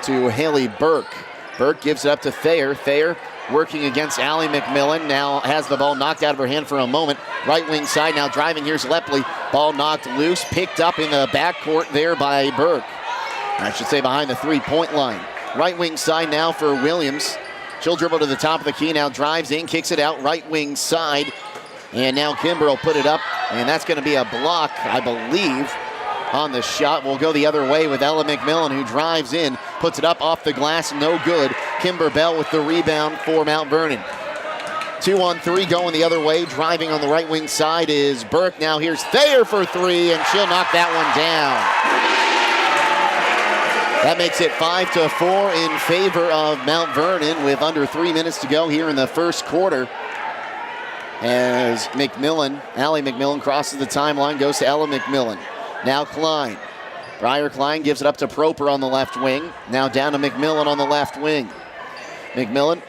to Haley Burke. Burke gives it up to Thayer. Thayer working against Allie McMillan. Now has the ball knocked out of her hand for a moment. Right wing side now driving. Here's Lepley. Ball knocked loose. Picked up in the backcourt there by Burke. I should say behind the three-point line. Right wing side now for Williams. She'll dribble to the top of the key. Now drives in. Kicks it out right wing side. And now Kimber will put it up. And that's going to be a block, I believe, on the shot. Will go the other way with Ella McMillan, who drives in, puts it up off the glass, no good. Kimber Bell with the rebound for Mount Vernon. 2-on-3 going the other way. Driving on the right wing side is Burke. Now here's Thayer for three, and she'll knock that one down. That makes it 5-4 in favor of Mount Vernon with under 3 minutes to go here in the first quarter. As McMillan, Allie McMillan crosses the timeline, goes to Ella McMillan. Now Klein. Briar Klein gives it up to Proper on the left wing. Now down to McMillan on the left wing. McMillan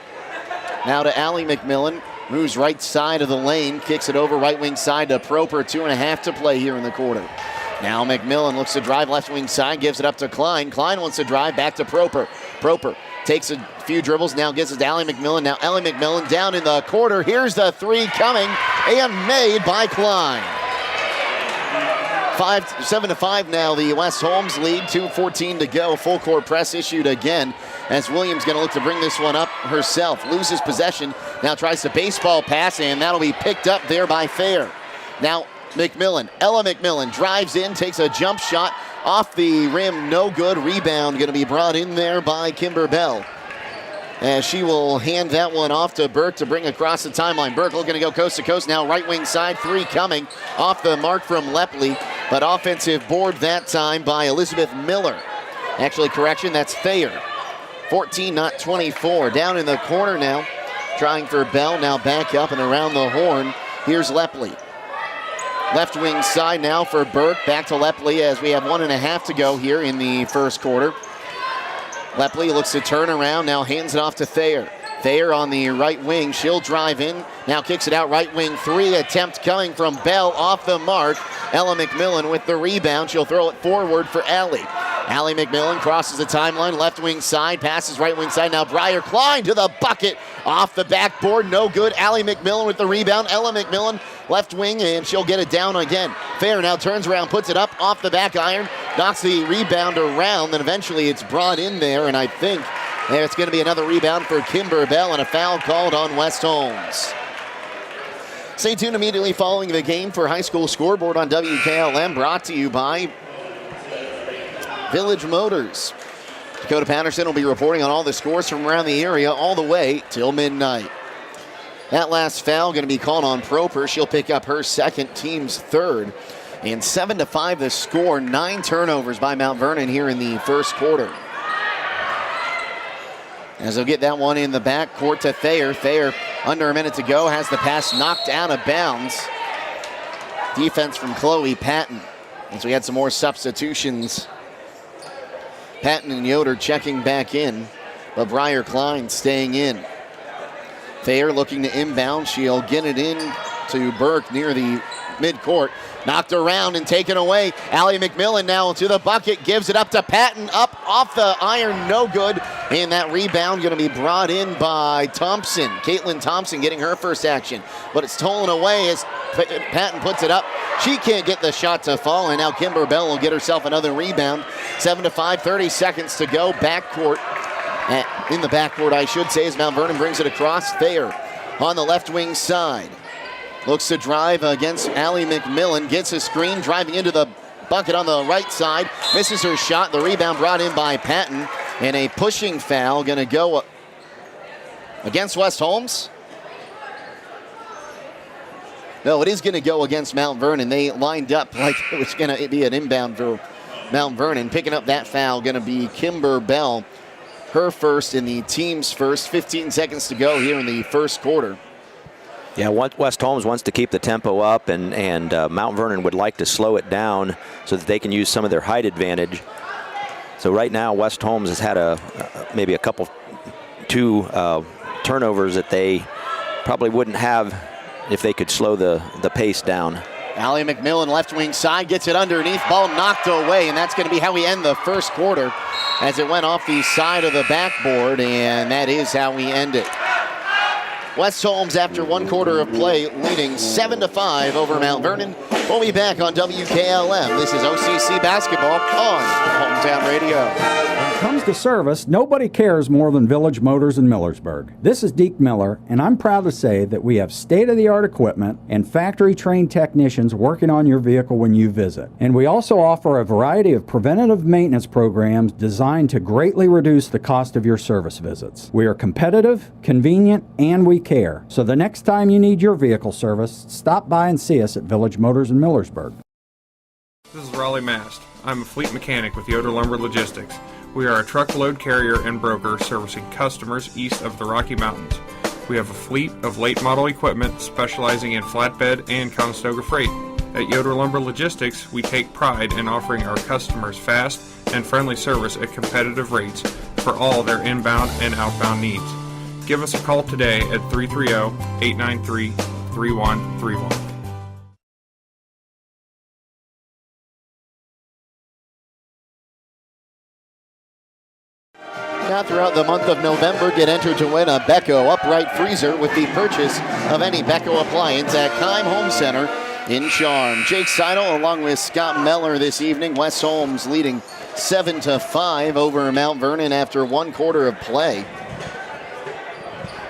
now to Allie McMillan, moves right side of the lane, kicks it over right wing side to Proper. 2.5 to play here in the quarter. Now McMillan looks to drive left wing side, gives it up to Klein. Klein wants to drive back to Proper. Proper Takes a few dribbles, now gets it to Allie McMillan. Now Allie McMillan down in the corner. Here's the three coming and made by Klein. 7-5 now, the West Holmes lead, 2:14 to go. Full court press issued again as Williams going to look to bring this one up herself. Loses possession, now tries to baseball pass, and that'll be picked up there by Thayer. Now McMillan, Ella McMillan drives in, takes a jump shot off the rim, no good. Rebound going to be brought in there by Kimber Bell, as she will hand that one off to Burke to bring across the timeline. Burke looking to go coast to coast now, right wing side, three coming off the mark from Lepley, but offensive board that time by Elizabeth Miller. Actually, correction, that's Thayer. 14, not 24. Down in the corner now, trying for Bell, now back up and around the horn. Here's Lepley. Left wing side now for Burke, back to Lepley as we have 1.5 to go here in the first quarter. Lepley looks to turn around, now hands it off to Thayer. Thayer on the right wing, she'll drive in, now kicks it out right wing, three attempt coming from Bell off the mark. Ella McMillan with the rebound, she'll throw it forward for Allie. Allie McMillan crosses the timeline, left wing side, passes right wing side, now Briar Klein to the bucket, off the backboard, no good. Allie McMillan with the rebound, Ella McMillan left wing, and she'll get it down again. Thayer now turns around, puts it up off the back iron, knocks the rebound around, then eventually it's brought in there, and I think it's going to be another rebound for Kimber Bell and a foul called on West Holmes. Stay tuned immediately following the game for High School Scoreboard on WKLM, brought to you by Village Motors. Dakota Patterson will be reporting on all the scores from around the area all the way till midnight. That last foul going to be called on Proper. She'll pick up her second, team's third. And 7-5 the score, 9 turnovers by Mount Vernon here in the first quarter. As they'll get that one in the backcourt to Thayer. Thayer, under a minute to go, has the pass knocked out of bounds. Defense from Chloe Patton. As we had some more substitutions. Patton and Yoder checking back in, but Briar Klein staying in. Thayer looking to inbound. She'll get it in to Burke near the midcourt. Knocked around and taken away. Allie McMillan now to the bucket. Gives it up to Patton. Up off the iron. No good. And that rebound going to be brought in by Thompson. Caitlin Thompson getting her first action. But it's stolen away as Patton puts it up. She can't get the shot to fall. And now Kimber Bell will get herself another rebound. 7-5, 30 seconds to go. Backcourt. In the backcourt, I should say, as Mount Vernon brings it across. Thayer on the left wing side. Looks to drive against Allie McMillan. Gets a screen, driving into the bucket on the right side. Misses her shot. The rebound brought in by Patton. And a pushing foul going to go against West Holmes. No, it is going to go against Mount Vernon. They lined up like it was going to be an inbound for Mount Vernon. Picking up that foul going to be Kimber Bell. Her first and the team's first. 15 seconds to go here in the first quarter. Yeah, West Holmes wants to keep the tempo up, and Mount Vernon would like to slow it down so that they can use some of their height advantage. So right now, West Holmes has had maybe two turnovers that they probably wouldn't have if they could slow the pace down. Allie McMillan, left wing side, gets it underneath, ball knocked away, and that's going to be how we end the first quarter as it went off the side of the backboard, and that is how we end it. West Holmes, after one quarter of play, leading 7-5 over Mount Vernon. We'll be back on WKLM. This is OCC Basketball on Hometown Radio. When it comes to service, nobody cares more than Village Motors in Millersburg. This is Deke Miller, and I'm proud to say that we have state-of-the-art equipment and factory-trained technicians working on your vehicle when you visit. And we also offer a variety of preventative maintenance programs designed to greatly reduce the cost of your service visits. We are competitive, convenient, and we care. So the next time you need your vehicle service, stop by and see us at Village Motors in Millersburg. This is Raleigh Mast. I'm a fleet mechanic with Yoder Lumber Logistics. We are a truckload carrier and broker servicing customers east of the Rocky Mountains. We have a fleet of late model equipment specializing in flatbed and Conestoga freight. At Yoder Lumber Logistics, we take pride in offering our customers fast and friendly service at competitive rates for all their inbound and outbound needs. Give us a call today at 330-893-3131. Now throughout the month of November, get entered to win a Beko upright freezer with the purchase of any Beko appliance at Keim Home Center in Charm. Jake Sidle along with Scott Meller this evening. West Holmes leading 7-5 over Mount Vernon after 1 quarter of play.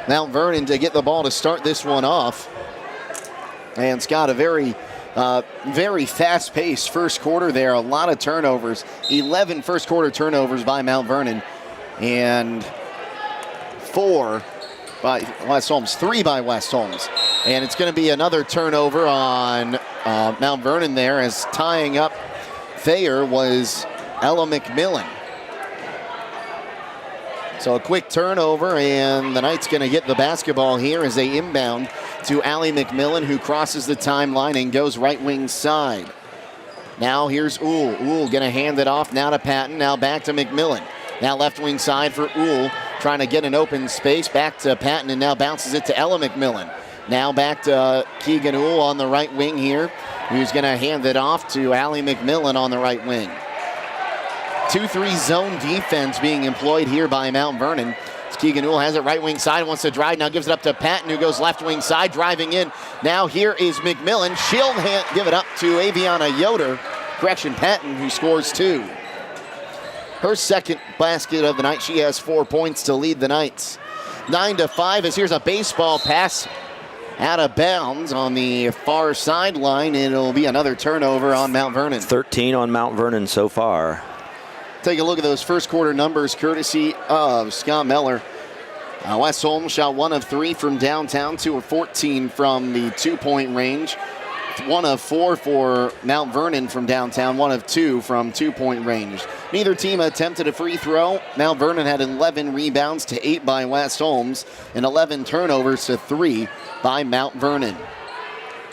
Mount Vernon to get the ball to start this one off. And Scott, a very fast-paced first quarter there. A lot of turnovers. 11 first-quarter turnovers by Mount Vernon. And 4 by West Holmes. 3 by West Holmes. And it's going to be another turnover on Mount Vernon there, as tying up Thayer was Ella McMillan. So a quick turnover, and the Knights going to get the basketball here as they inbound to Allie McMillan, who crosses the timeline and goes right wing side. Now here's Uhl. Uhl going to hand it off now to Patton, now back to McMillan. Now left wing side for Uhl, trying to get an open space. Back to Patton, and now bounces it to Ella McMillan. Now back to Keegan Uhl on the right wing here, who's going to hand it off to Allie McMillan on the right wing. 2-3 zone defense being employed here by Mount Vernon. Keegan Uhl has it right wing side, wants to drive, now gives it up to Patton, who goes left wing side, driving in. Now here is McMillan. She'll give it up to Aviana Yoder. Patton, who scores 2. Her second basket of the night. She has 4 points to lead the Knights. 9-5 as here's a baseball pass out of bounds on the far sideline. It'll be another turnover on Mount Vernon. 13 on Mount Vernon so far. Take a look at those first quarter numbers courtesy of Scott Meller. West Holmes shot 1 of 3 from downtown, 2 of 14 from the 2-point range. 1 of 4 for Mount Vernon from downtown, 1 of 2 from 2-point range. Neither team attempted a free throw. Mount Vernon had 11 rebounds to 8 by West Holmes and 11 turnovers to 3 by Mount Vernon.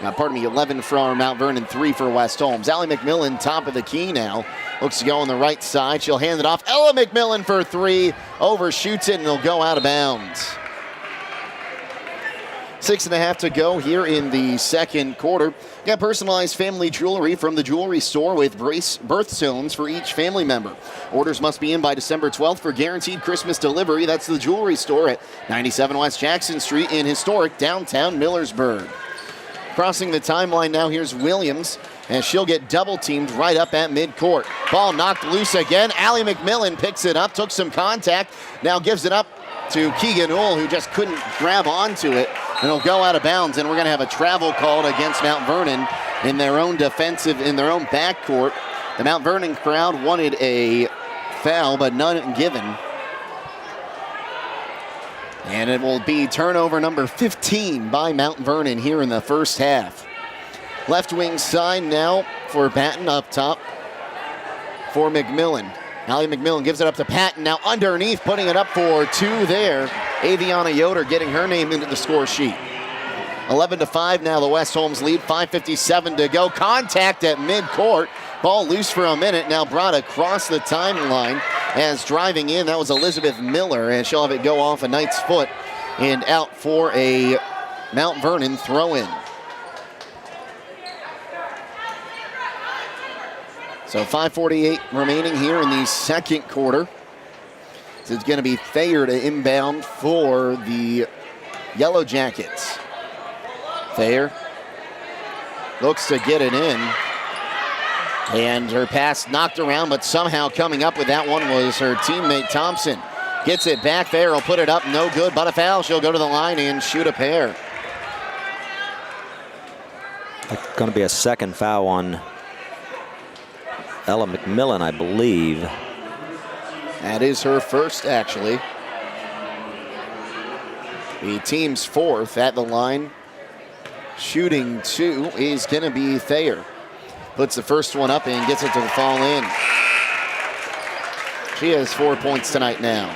11 for Mount Vernon, 3 for West Holmes. Allie McMillan, top of the key now. Looks to go on the right side. She'll hand it off. Ella McMillan for 3. Overshoots it, and it'll go out of bounds. 6.5 to go here in the second quarter. Got personalized family jewelry from the jewelry store with birthstones for each family member. Orders must be in by December 12th for guaranteed Christmas delivery. That's the jewelry store at 97 West Jackson Street in historic downtown Millersburg. Crossing the timeline now, here's Williams, and she'll get double-teamed right up at midcourt. Ball knocked loose again. Allie McMillan picks it up, took some contact, now gives it up to Keegan Uhl, who just couldn't grab onto it, and it'll go out of bounds, and we're going to have a travel called against Mount Vernon in their own backcourt. The Mount Vernon crowd wanted a foul, but none given. And it will be turnover number 15 by Mount Vernon here in the first half. Left wing side now for Patton, up top for McMillan. Allie McMillan gives it up to Patton, now underneath, putting it up for 2 there. Aviana Yoder getting her name into the score sheet. 11-5 now, the West Holmes lead, 5:57 to go. Contact at midcourt. Ball loose for a minute, now brought across the timeline as driving in. That was Elizabeth Miller, and she'll have it go off a Knight's foot and out for a Mount Vernon throw-in. So 5:48 remaining here in the second quarter. So it's going to be Thayer to inbound for the Yellow Jackets. Thayer looks to get it in. And her pass knocked around, but somehow coming up with that one was her teammate Thompson. Gets it back there, will put it up, no good, but a foul. She'll go to the line and shoot a pair. It's going to be a second foul on Ella McMillan, I believe. That is her first, actually. The team's fourth at the line. Shooting 2 is going to be Thayer. Puts the first one up and gets it to the fall in. She has 4 points tonight now.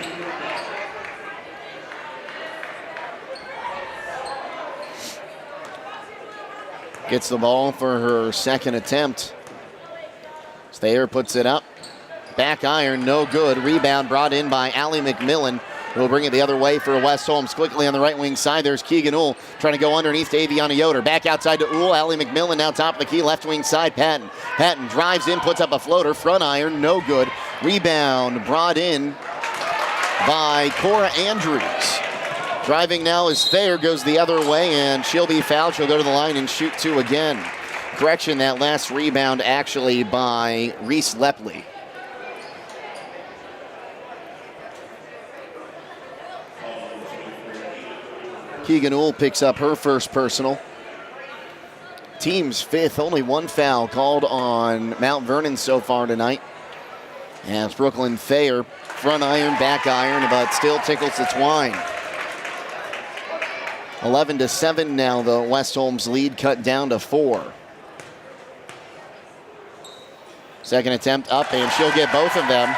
Gets the ball for her second attempt. Thayer puts it up. Back iron, no good. Rebound brought in by Allie McMillan. We'll bring it the other way for West Holmes. Quickly on the right wing side, there's Keegan Uhl trying to go underneath to Aviana Yoder. Back outside to Uhl. Allie McMillan now top of the key, left wing side, Patton. Patton drives in, puts up a floater, front iron, no good. Rebound brought in by Cora Andrews. Driving now is Thayer, goes the other way, and she'll be fouled. She'll go to the line and shoot 2 again. Correction, that last rebound actually by Reese Lepley. Keegan Uhl picks up her first personal. Team's 5th, only 1 foul called on Mount Vernon so far tonight. As Brooklyn Thayer, front iron, back iron, but still tickles the twine. 11-7 now, the West Holmes lead cut down to 4. Second attempt up, and she'll get both of them.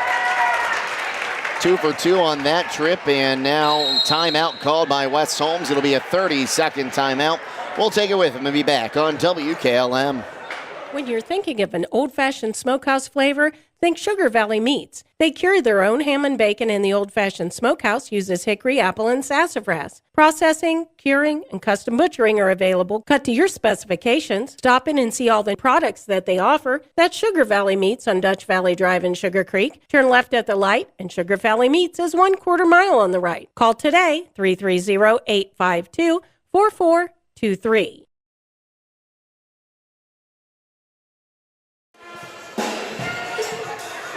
2 for 2 on that trip, and now timeout called by West Holmes. It'll be a 30-second timeout. We'll take it with them and be back on WKLM. When you're thinking of an old-fashioned smokehouse flavor, think Sugar Valley Meats. They cure their own ham and bacon, and the old-fashioned smokehouse uses hickory, apple, and sassafras. Processing, curing, and custom butchering are available, cut to your specifications. Stop in and see all the products that they offer. That's Sugar Valley Meats on Dutch Valley Drive in Sugar Creek. Turn left at the light, and Sugar Valley Meats is 1/4 mile on the right. Call today, 330-852-4423.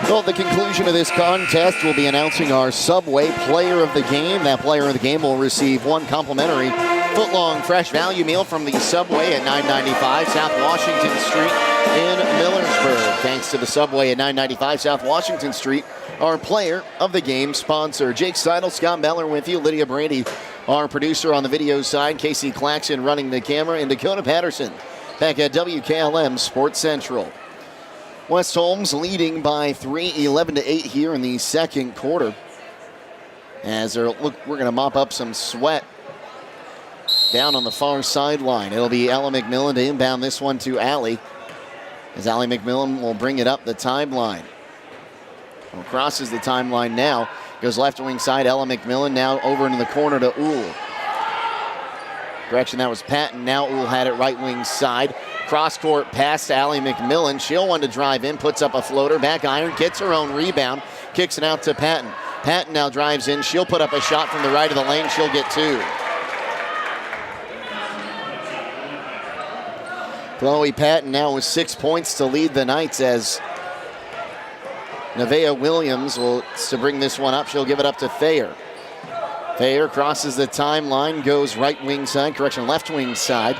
Well, at the conclusion of this contest, we'll be announcing our Subway Player of the Game. That Player of the Game will receive 1 complimentary foot-long fresh value meal from the Subway at 995 South Washington Street in Millersburg. Thanks to the Subway at 995 South Washington Street, our Player of the Game sponsor. Jake Sidle, Scott Beller with you. Lydia Brady, our producer on the video side. Casey Claxon running the camera. And Dakota Patterson back at WKLM Sports Central. West Holmes leading by 3, 11-8 here in the second quarter. As we're going to mop up some sweat down on the far sideline. It'll be Ella McMillan to inbound this one to Allie. As Allie McMillan will bring it up the timeline. Well, crosses the timeline now. Goes left wing side. Ella McMillan now over into the corner to Uhl. Correction, that was Patton. Now Uhl had it right wing side. Cross-court pass to Allie McMillan. She'll want to drive in, puts up a floater, back iron, gets her own rebound, kicks it out to Patton. Patton now drives in. She'll put up a shot from the right of the lane. She'll get 2. Chloe Patton now with 6 points to lead the Knights as Nevaeh Williams will to bring this one up. She'll give it up to Thayer. Thayer crosses the timeline, goes right wing side, left wing side.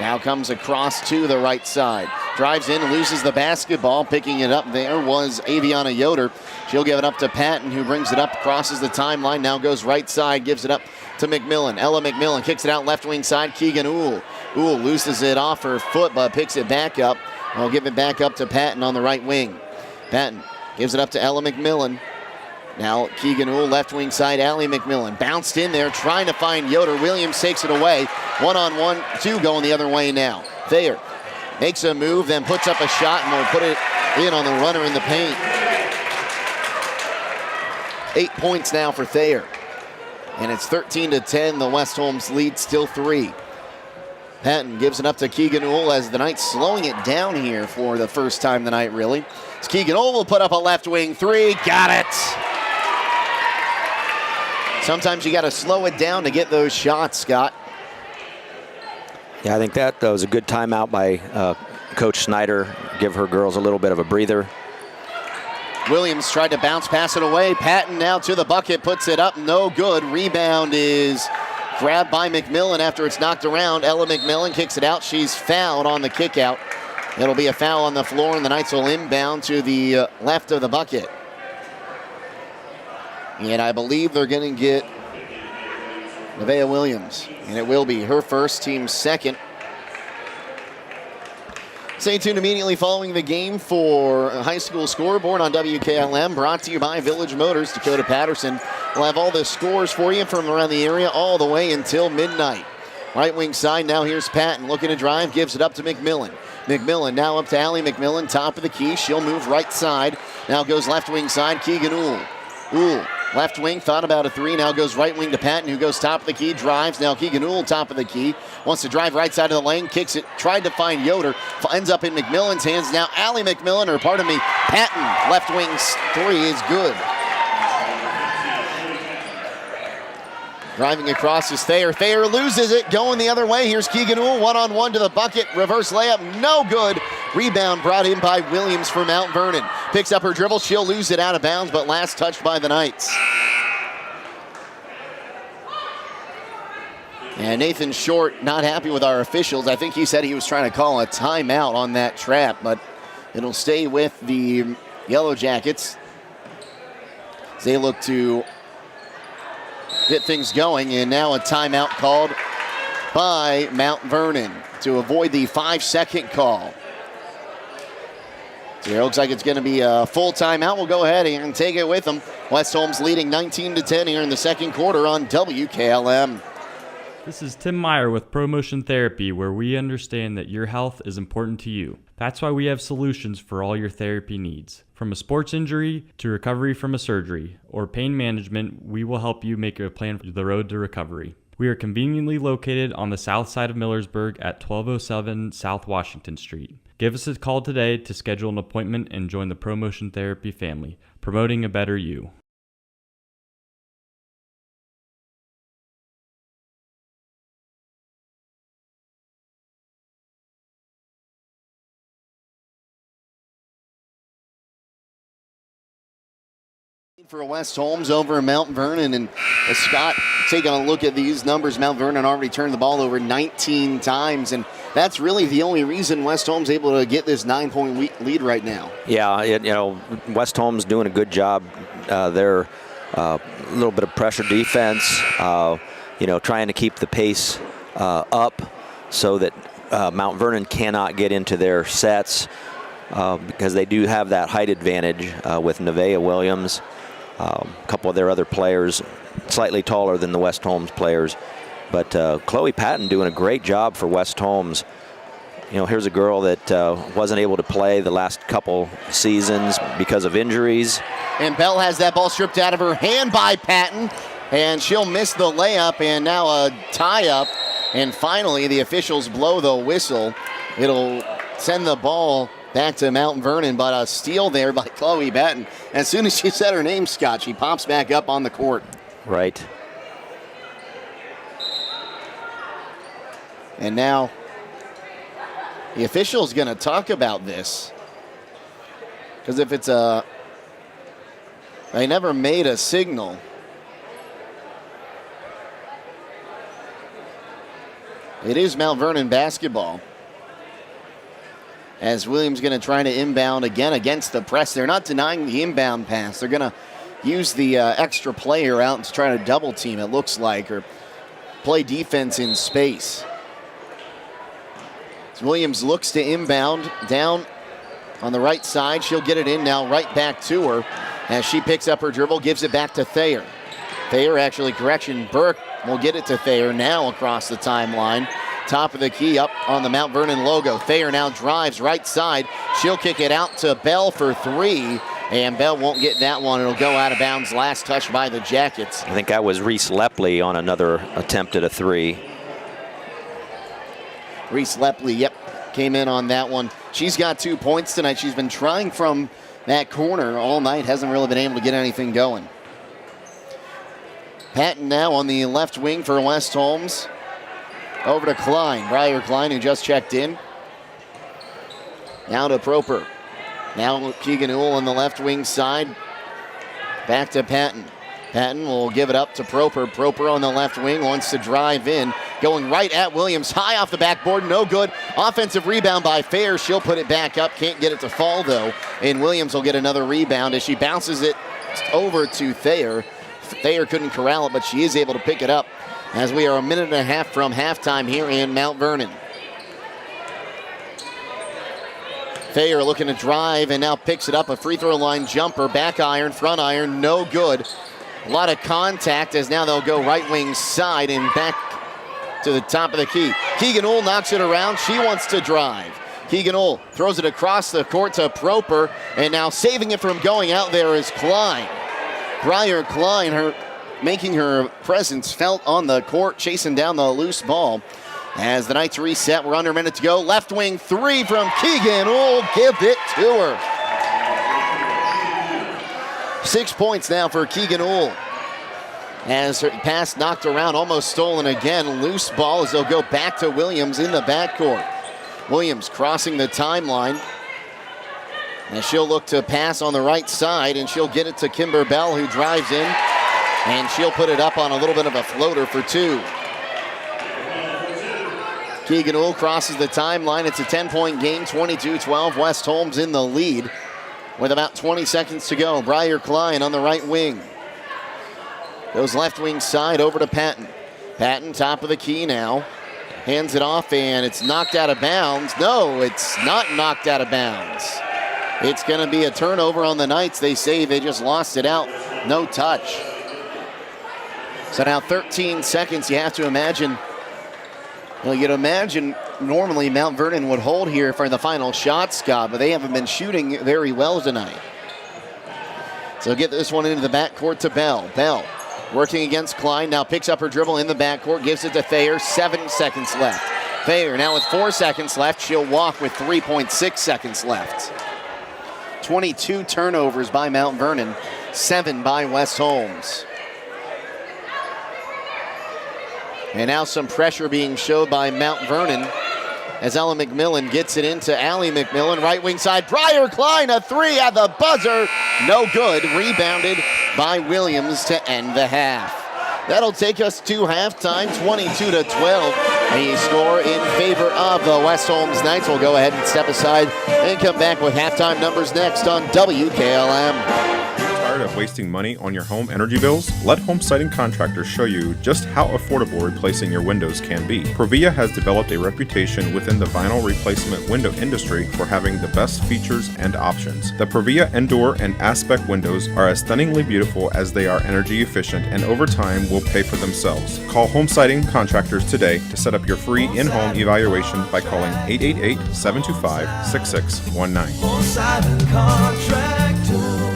Now comes across to the right side. Drives in, loses the basketball. Picking it up there was Aviana Yoder. She'll give it up to Patton, who brings it up, crosses the timeline. Now goes right side, gives it up to McMillan. Ella McMillan kicks it out left wing side. Keegan Uhl. Uhl loses it off her foot, but picks it back up. I'll give it back up to Patton on the right wing. Patton gives it up to Ella McMillan. Now Keegan Uhl, left wing side, Allie McMillan. Bounced in there, trying to find Yoder. Williams takes it away. 1-on-1, 2 going the other way now. Thayer makes a move, then puts up a shot, and will put it in on the runner in the paint. 8 points now for Thayer. And it's 13-10. The West Holmes lead still 3. Patton gives it up to Keegan Uhl as the Knights slowing it down here for the first time tonight, really. As Keegan Uhl will put up a left wing 3. Got it! Sometimes you got to slow it down to get those shots, Scott. Yeah, I think that was a good timeout by Coach Snyder. Give her girls a little bit of a breather. Williams tried to bounce, pass it away. Patton now to the bucket, puts it up, no good. Rebound is grabbed by McMillan after it's knocked around. Ella McMillan kicks it out. She's fouled on the kick out. It'll be a foul on the floor, and the Knights will inbound to the left of the bucket. And I believe they're going to get Nevaeh Williams, and it will be her first, team's second. Stay tuned immediately following the game for a high school scoreboard on WKLM, brought to you by Village Motors. Dakota Patterson will have all the scores for you from around the area all the way until midnight. Right wing side, now here's Patton looking to drive, gives it up to McMillan. McMillan now up to Allie McMillan, top of the key. She'll move right side. Now goes left wing side, Keegan Uhl. Uhl, left wing, thought about a 3. Now goes right wing to Patton, who goes top of the key, drives. Now Keegan Uhl, top of the key. Wants to drive right side of the lane, kicks it, tried to find Yoder. Ends up in McMillan's hands. Now Allie McMillan, or pardon me, Patton, left wing 3 is good. Driving across is Thayer. Thayer loses it, going the other way. Here's Keegan Ool, one-on-one to the bucket. Reverse layup, no good. Rebound brought in by Williams for Mount Vernon. Picks up her dribble, she'll lose it out of bounds, but last touched by the Knights. And Nathan Short not happy with our officials. I think he said he was trying to call a timeout on that trap, but it'll stay with the Yellow Jackets. They look to get things going, and now a timeout called by Mount Vernon to avoid the 5-second call. So it looks like it's going to be a full timeout. We'll go ahead and take it with them. West Holmes leading 19-10 here in the second quarter on WKLM. This is Tim Meyer with ProMotion Therapy, where we understand that your health is important to you. That's why we have solutions for all your therapy needs. From a sports injury to recovery from a surgery or pain management, we will help you make a plan for the road to recovery. We are conveniently located on the south side of Millersburg at 1207 South Washington Street. Give us a call today to schedule an appointment and join the ProMotion Therapy family, promoting a better you. For West Holmes over Mount Vernon, and Scott taking a look at these numbers. Mount Vernon already turned the ball over 19 times, and that's really the only reason West Holmes able to get this 9-point lead right now. Yeah, West Holmes doing a good job. They're a little bit of pressure defense, trying to keep the pace up so that Mount Vernon cannot get into their sets because they do have that height advantage with Nevaeh Williams. A couple of their other players slightly taller than the West Holmes players. But Chloe Patton doing a great job for West Holmes. Here's a girl that wasn't able to play the last couple seasons because of injuries. And Bell has that ball stripped out of her hand by Patton, and she'll miss the layup, and now a tie-up. And finally, the officials blow the whistle. It'll send the ball back to Mount Vernon, but a steal there by Chloe Patton. As soon as she said her name, Scott, she pops back up on the court. Right. And now the official's going to talk about this. Because if it's they never made a signal. It is Mount Vernon basketball. As Williams going to try to inbound again against the press. They're not denying the inbound pass. They're going to use the extra player out to try to double team, it looks like, or play defense in space. As Williams looks to inbound down on the right side. She'll get it in now right back to her as she picks up her dribble, gives it back to Thayer. Burke will get it to Thayer now across the timeline. Top of the key up on the Mount Vernon logo. Thayer now drives right side. She'll kick it out to Bell for three, and Bell won't get that one. It'll go out of bounds. Last touch by the Jackets. I think that was Reese Lepley on another attempt at a three. Reese Lepley, came in on that one. She's got 2 points tonight. She's been trying from that corner all night. Hasn't really been able to get anything going. Patton now on the left wing for West Holmes. Over to Klein, Briar Klein, who just checked in. Now to Proper. Now Keegan Ool on the left wing side. Back to Patton. Patton will give it up to Proper. Proper on the left wing wants to drive in. Going right at Williams. High off the backboard, no good. Offensive rebound by Fair. She'll put it back up. Can't get it to fall, though. And Williams will get another rebound as she bounces it over to Thayer. Thayer couldn't corral it, but she is able to pick it up as we are a minute and a half from halftime here in Mount Vernon. Thayer looking to drive and now picks it up. A free throw line jumper, back iron, front iron, no good. A lot of contact as now they'll go right wing side and back to the top of the key. Keegan Ool knocks it around. She wants to drive. Keegan Ool throws it across the court to Proper, and now saving it from going out there is Klein. Briar Klein, making her presence felt on the court, chasing down the loose ball. As the Knights reset, we're under a minute to go. Left wing three from Keegan Ool. Give it to her. 6 points now for Keegan Ool. As her pass knocked around, almost stolen again. Loose ball as they'll go back to Williams in the backcourt. Williams crossing the timeline. And she'll look to pass on the right side, and she'll get it to Kimber Bell, who drives in. And she'll put it up on a little bit of a floater for two. Keegan Uhl crosses the timeline. It's a 10-point game, 22-12. West Holmes in the lead with about 20 seconds to go. Briar Klein on the right wing. Goes left wing side over to Patton. Patton, top of the key now. Hands it off, and it's knocked out of bounds. No, it's not knocked out of bounds. It's going to be a turnover on the Knights. They say they just lost it out. No touch. So now 13 seconds. You have to imagine. Well, you'd imagine normally Mount Vernon would hold here for the final shot, Scott, but they haven't been shooting very well tonight. So get this one into the backcourt to Bell. Bell working against Klein, now picks up her dribble in the backcourt, gives it to Thayer, 7 seconds left. Thayer now with 4 seconds left, she'll walk with 3.6 seconds left. 22 turnovers by Mount Vernon, 7 by West Holmes. And now some pressure being showed by Mount Vernon as Ella McMillan gets it into Allie McMillan. Right wing side, Briar Klein, a three at the buzzer. No good. Rebounded by Williams to end the half. That'll take us to halftime, 22-12. A score in favor of the West Holmes Knights. We'll go ahead and step aside and come back with halftime numbers next on WKLM. Tired of wasting money on your home energy bills? Let Home Siding Contractors show you just how affordable replacing your windows can be. Provia has developed a reputation within the vinyl replacement window industry for having the best features and options. The Provia Endure and Aspect windows are as stunningly beautiful as they are energy efficient, and over time will pay for themselves. Call Home Siding Contractors today to set up your free in-home evaluation by calling 888-725-6619. Home Siding Contractors.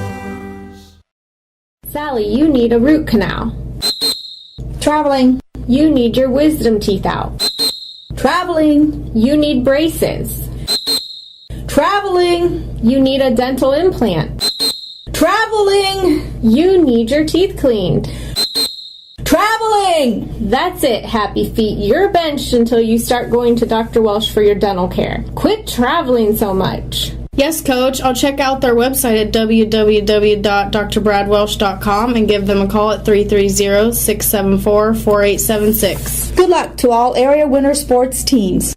Sally, you need a root canal. Traveling, you need your wisdom teeth out. Traveling, you need braces. Traveling, you need a dental implant. Traveling, you need your teeth cleaned. Traveling! That's it, happy feet. You're benched until you start going to Dr. Welsh for your dental care. Quit traveling so much. Yes, Coach. I'll check out their website at www.drbradwelsh.com and give them a call at 330-674-4876. Good luck to all area winter sports teams.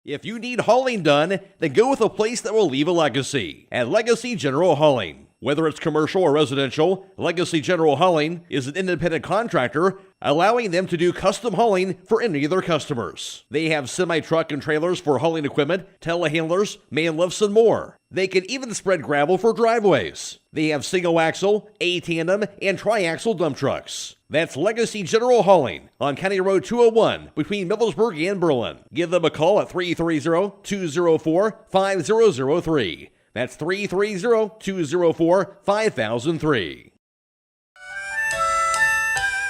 If you need hauling done, then go with a place that will leave a legacy. At Legacy General Hauling. Whether it's commercial or residential, Legacy General Hauling is an independent contractor, allowing them to do custom hauling for any of their customers. They have semi-truck and trailers for hauling equipment, telehandlers, man lifts, and more. They can even spread gravel for driveways. They have single-axle, A-tandem, and tri-axle dump trucks. That's Legacy General Hauling on County Road 201 between Millersburg and Berlin. Give them a call at 330-204-5003. That's 330-204-5003.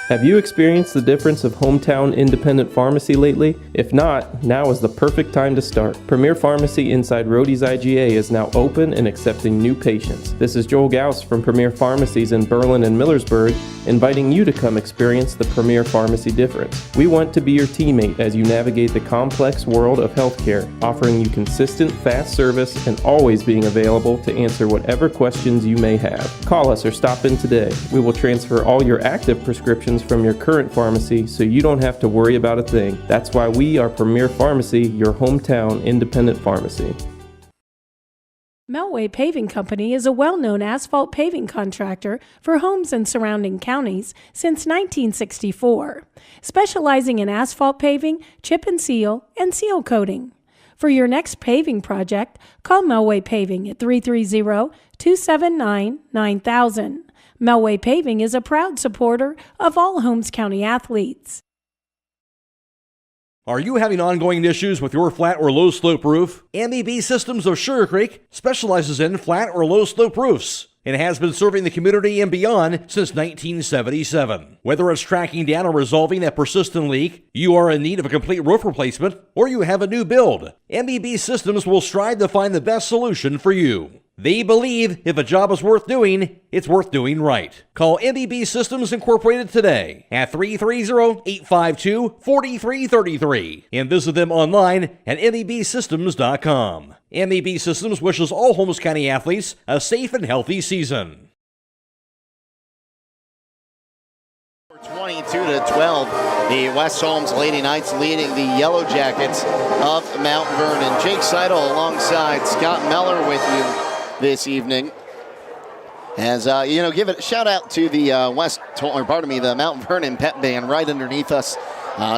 Have you experienced the difference of hometown independent pharmacy lately? If not, now is the perfect time to start. Premier Pharmacy inside Rhodey's IGA is now open and accepting new patients. This is Joel Gauss from Premier Pharmacies in Berlin and Millersburg, inviting you to come experience the Premier Pharmacy difference. We want to be your teammate as you navigate the complex world of healthcare, offering you consistent, fast service and always being available to answer whatever questions you may have. Call us or stop in today. We will transfer all your active prescriptions from your current pharmacy so you don't have to worry about a thing. That's why we are Premier Pharmacy, your hometown independent pharmacy. Melway Paving Company is a well-known asphalt paving contractor for homes in surrounding counties since 1964, specializing in asphalt paving, chip and seal coating. For your next paving project, call Melway Paving at 330-279-9000. Melway Paving is a proud supporter of all Holmes County athletes. Are you having ongoing issues with your flat or low slope roof? MEB Systems of Sugar Creek specializes in flat or low slope roofs and has been serving the community and beyond since 1977. Whether it's tracking down or resolving a persistent leak, you are in need of a complete roof replacement, or you have a new build, MEB Systems will strive to find the best solution for you. They believe if a job is worth doing, it's worth doing right. Call MEB Systems Incorporated today at 330-852-4333 and visit them online at mebsystems.com. MEB Systems wishes all Holmes County athletes a safe and healthy season. 22-12, the West Holmes Lady Knights leading the Yellow Jackets of Mount Vernon. Jake Sidle alongside Scott Meller with you this evening. As give it a shout out to the the Mount Vernon Pep Band right underneath us.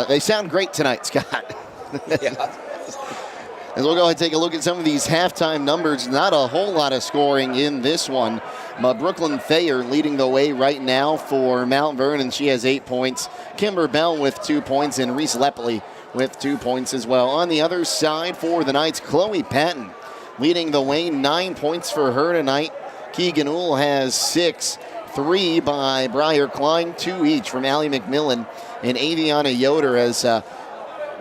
They sound great tonight, Scott. Yeah. As we'll go ahead and take a look at some of these halftime numbers. Not a whole lot of scoring in this one. But Brooklyn Thayer leading the way right now for Mount Vernon. She has 8 points. Kimber Bell with 2 points, and Reese Lepley with 2 points as well. On the other side for the Knights, Chloe Patton leading the way, 9 points for her tonight. Keegan Uhl has 6, 3 by Briar Klein, 2 each from Allie McMillan and Aviana Yoder, as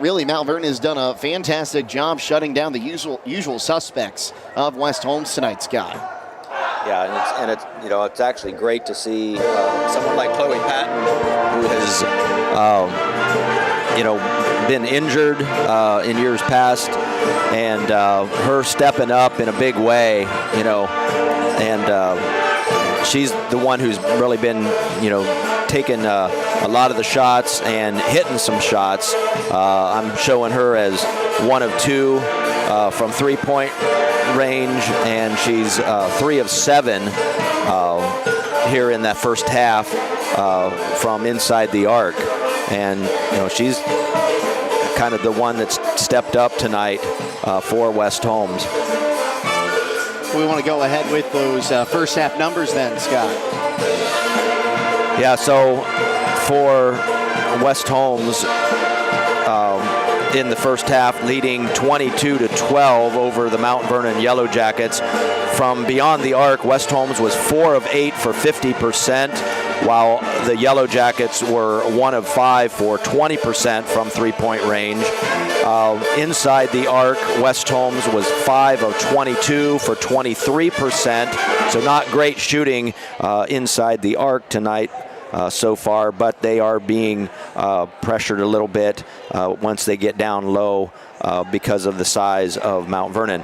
really Mount Vernon has done a fantastic job shutting down the usual suspects of West Holmes tonight, Scott. Yeah, and it's actually great to see someone like Chloe Patton, who has been injured in years past, and her stepping up in a big way, and she's the one who's really been taking a lot of the shots and hitting some shots. I'm showing her as 1 of 2 from 3-point range, and she's 3 of 7 here in that first half from inside the arc. And she's kind of the one that's stepped up tonight for West Holmes. We want to go ahead with those first half numbers then, Scott. Yeah, so for West Holmes, in the first half, leading 22-12 over the Mount Vernon Yellow Jackets. From beyond the arc, West Holmes was 4 of 8 for 50%, while the Yellow Jackets were 1 of 5 for 20% from 3-point range. Inside the arc, West Holmes was 5 of 22 for 23%, so not great shooting inside the arc tonight. So far, but they are being pressured a little bit once they get down low because of the size of Mount Vernon.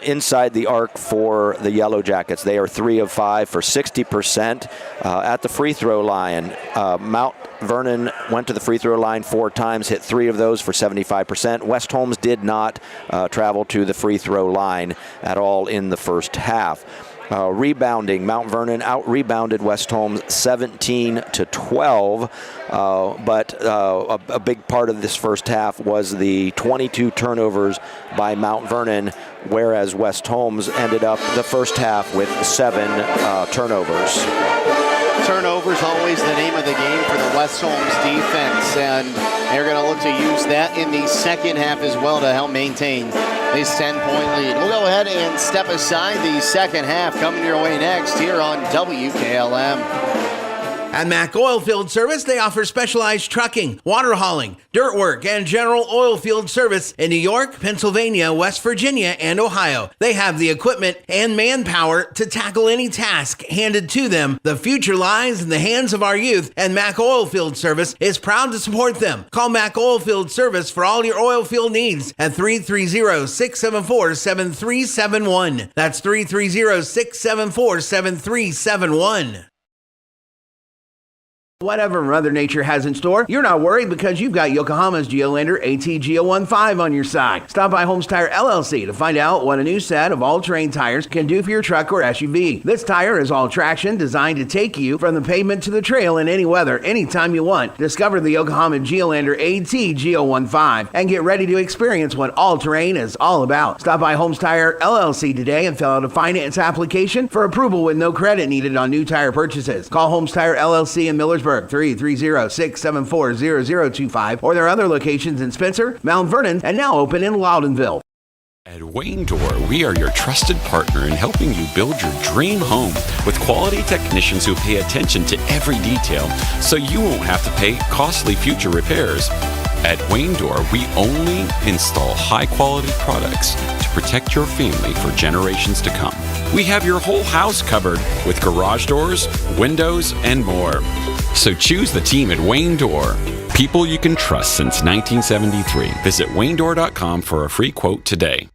Inside the arc for the Yellow Jackets, they are 3 of 5 for 60% at the free throw line. Mount Vernon went to the free throw line 4 times, hit 3 of those for 75%. West Holmes did not travel to the free throw line at all in the first half. Rebounding, Mount Vernon out-rebounded West Holmes 17-12, but a big part of this first half was the 22 turnovers by Mount Vernon, whereas West Holmes ended up the first half with 7 turnovers. Turnovers always the name of the game for the West Holmes defense, and they're going to look to use that in the second half as well to help maintain this 10-point lead. We'll go ahead and step aside the second half. Coming your way next here on WKLM. At Mack Oilfield Service, they offer specialized trucking, water hauling, dirt work, and general oil field service in New York, Pennsylvania, West Virginia, and Ohio. They have the equipment and manpower to tackle any task handed to them. The future lies in the hands of our youth, and Mack Oilfield Service is proud to support them. Call Mack Oilfield Service for all your oil field needs at 330-674-7371. That's 330-674-7371. Whatever Mother Nature has in store, you're not worried because you've got Yokohama's Geolandar AT-GEO15 on your side. Stop by Holmes Tire LLC to find out what a new set of all-terrain tires can do for your truck or SUV. This tire is all-traction, designed to take you from the pavement to the trail in any weather, anytime you want. Discover the Yokohama Geolandar AT-GEO15 and get ready to experience what all-terrain is all about. Stop by Holmes Tire LLC today and fill out a finance application for approval with no credit needed on new tire purchases. Call Holmes Tire LLC in Millersburg, 330-674-0025, or their other locations in Spencer, Mount Vernon, and now open in Loudonville. At Wayne Door, we are your trusted partner in helping you build your dream home with quality technicians who pay attention to every detail so you won't have to pay costly future repairs. At Wayne Door, we only install high-quality products to protect your family for generations to come. We have your whole house covered with garage doors, windows, and more. So choose the team at Wayne Door. People you can trust since 1973. Visit waynedoor.com for a free quote today.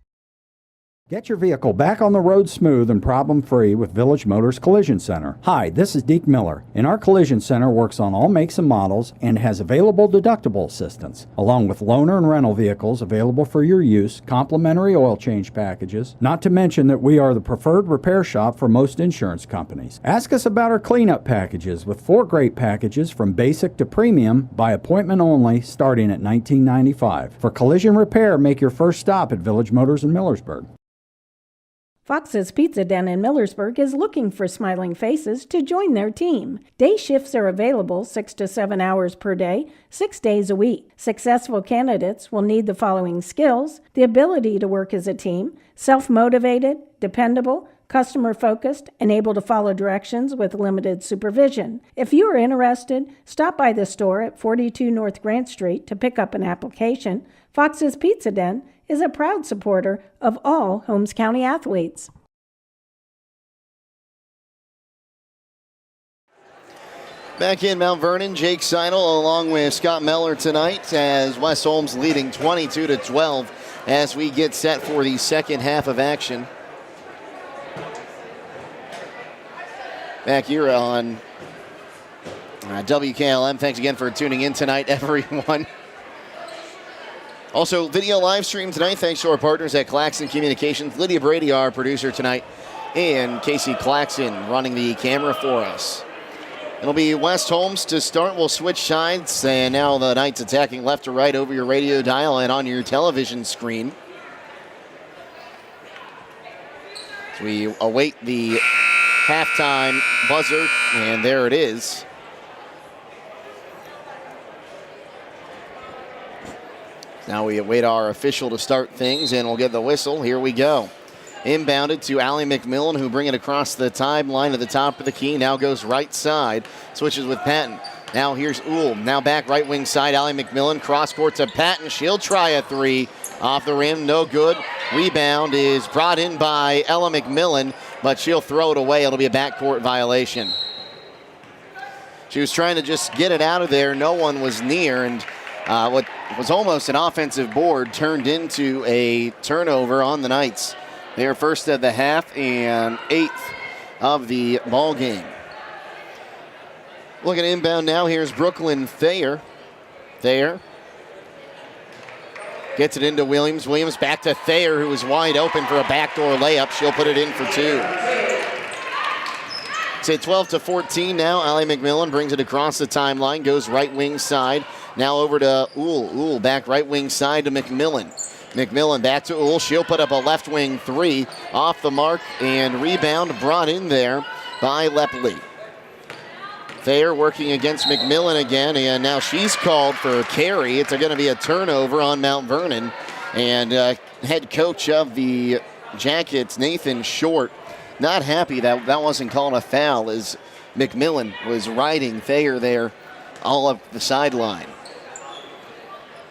Get your vehicle back on the road smooth and problem-free with Village Motors Collision Center. Hi, this is Deke Miller, and our Collision Center works on all makes and models and has available deductible assistance, along with loaner and rental vehicles available for your use, complimentary oil change packages, not to mention that we are the preferred repair shop for most insurance companies. Ask us about our cleanup packages with 4 great packages from basic to premium by appointment only starting at $19.95. For collision repair, make your first stop at Village Motors in Millersburg. Fox's Pizza Den in Millersburg is looking for smiling faces to join their team. Day shifts are available 6 to 7 hours per day, 6 days a week. Successful candidates will need the following skills: the ability to work as a team, self-motivated, dependable, customer-focused, and able to follow directions with limited supervision. If you are interested, stop by the store at 42 North Grant Street to pick up an application. Fox's Pizza Den is a proud supporter of all Holmes County athletes. Back in Mount Vernon, Jake Sidle along with Scott Meller tonight as West Holmes leading 22-12 as we get set for the second half of action. Back here on WKLM. Thanks again for tuning in tonight, everyone. Also, video live stream tonight, thanks to our partners at Claxon Communications. Lydia Brady, our producer tonight, and Casey Claxon running the camera for us. It'll be West Holmes to start. We'll switch sides, and now the Knights attacking left to right over your radio dial and on your television screen. So we await the halftime buzzer, and there it is. Now we await our official to start things, and we'll get the whistle. Here we go. Inbounded to Allie McMillan, who bring it across the timeline at the top of the key. Now goes right side. Switches with Patton. Now here's Uhl. Now back right wing side. Allie McMillan. Cross court to Patton. She'll try a three. Off the rim. No good. Rebound is brought in by Ella McMillan, but she'll throw it away. It'll be a backcourt violation. She was trying to just get it out of there. No one was near, and what was almost an offensive board turned into a turnover on the Knights. They are first at the half and 8th of the ball game. Looking inbound now, here's Brooklyn Thayer. Thayer gets it into Williams. Williams back to Thayer, who is wide open for a backdoor layup. She'll put it in for 2. It's 12-14 now. Allie McMillan brings it across the timeline, goes right wing side. Now over to Uhl. Uhl back right wing side to McMillan. McMillan back to Uhl. She'll put up a left wing 3 off the mark, and rebound brought in there by Lepley. Thayer working against McMillan again, and now she's called for a carry. It's going to be a turnover on Mount Vernon, and head coach of the Jackets, Nathan Short, not happy that wasn't called a foul as McMillan was riding Thayer there all up the sideline.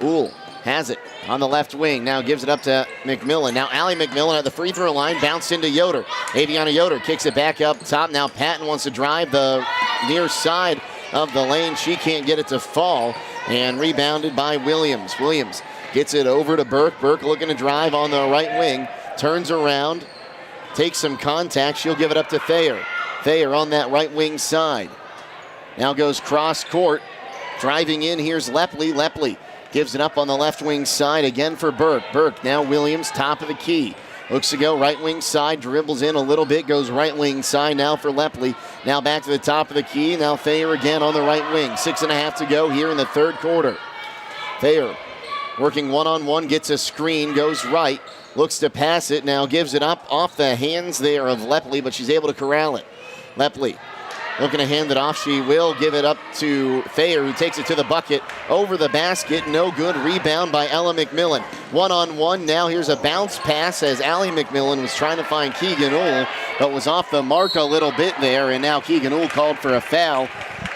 Uhl has it on the left wing. Now gives it up to McMillan. Now Allie McMillan at the free throw line. Bounced into Yoder. Aviana Yoder kicks it back up top. Now Patton wants to drive the near side of the lane. She can't get it to fall. And rebounded by Williams. Williams gets it over to Burke. Burke looking to drive on the right wing. Turns around. Takes some contact. She'll give it up to Thayer. Thayer on that right wing side. Now goes cross court. Driving in, here's Lepley. Lepley gives it up on the left wing side again for Burke. Burke, now Williams, top of the key. Looks to go right wing side, dribbles in a little bit, goes right wing side now for Lepley. Now back to the top of the key. Now Thayer again on the right wing. 6.5 to go here in the third quarter. Thayer working one-on-one, gets a screen, goes right. Looks to pass it, now gives it up off the hands there of Lepley, but she's able to corral it. Lepley looking to hand it off. She will give it up to Thayer, who takes it to the bucket. Over the basket, no good. Rebound by Ella McMillan. One-on-one, now here's a bounce pass as Allie McMillan was trying to find Keegan Uhl, but was off the mark a little bit there, and now Keegan Uhl called for a foul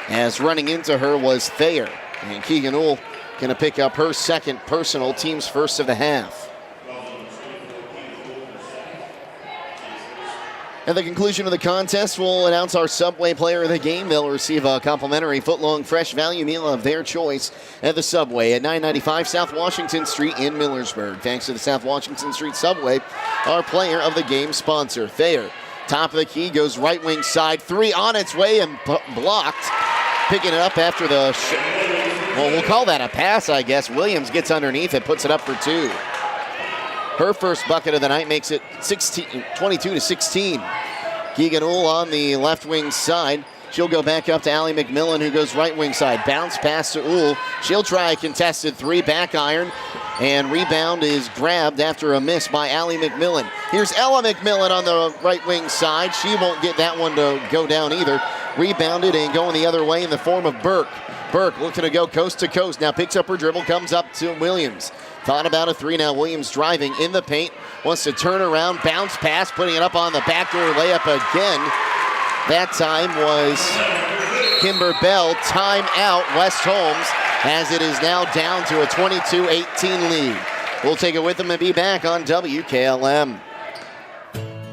as running into her was Thayer. And Keegan Uhl going to pick up her second personal, team's first of the half. At the conclusion of the contest, we'll announce our Subway player of the game. They'll receive a complimentary foot-long fresh value meal of their choice at the Subway at 995 South Washington Street in Millersburg. Thanks to the South Washington Street Subway, our player of the game sponsor. Thayer, top of the key, goes right wing side. Three on its way and blocked. Picking it up after the, well, we'll call that a pass, I guess. Williams gets underneath it, puts it up for two. Her first bucket of the night makes it 22-16. Keegan Uhl on the left wing side. She'll go back up to Allie McMillan, who goes right wing side. Bounce pass to Uhl. She'll try a contested three, back iron, and rebound is grabbed after a miss by Allie McMillan. Here's Ella McMillan on the right wing side. She won't get that one to go down either. Rebounded and going the other way in the form of Burke. Burke looking to go coast to coast. Now picks up her dribble, comes up to Williams. Thought about a three. Now Williams driving in the paint. Wants to turn around, bounce pass, putting it up on the backdoor layup again. That time was Kimber Bell. Timeout, West Holmes, as it is now down to a 22-18 lead. We'll take it with them and be back on WKLM.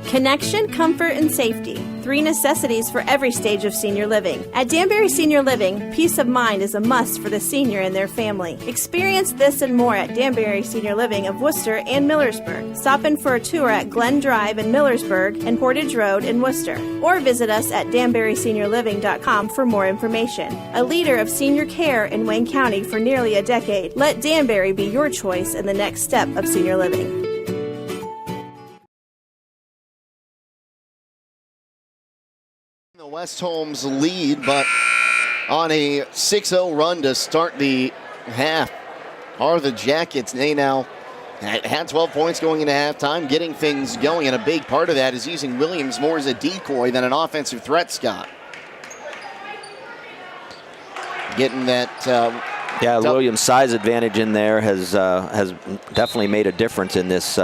Connection, comfort, and safety. 3 necessities for every stage of senior living. At Danbury Senior Living, peace of mind is a must for the senior and their family. Experience this and more at Danbury Senior Living of Worcester and Millersburg. Stop in for a tour at Glen Drive in Millersburg and Portage Road in Worcester. Or visit us at danburyseniorliving.com for more information. A leader of senior care in Wayne County for nearly a decade, let Danbury be your choice in the next step of senior living. The West Holmes lead, but on a 6-0 run to start the half are the Jackets. They now had 12 points going into halftime, getting things going, and a big part of that is using Williams more as a decoy than an offensive threat, Scott. Getting that... Williams' size advantage in there has definitely made a difference in this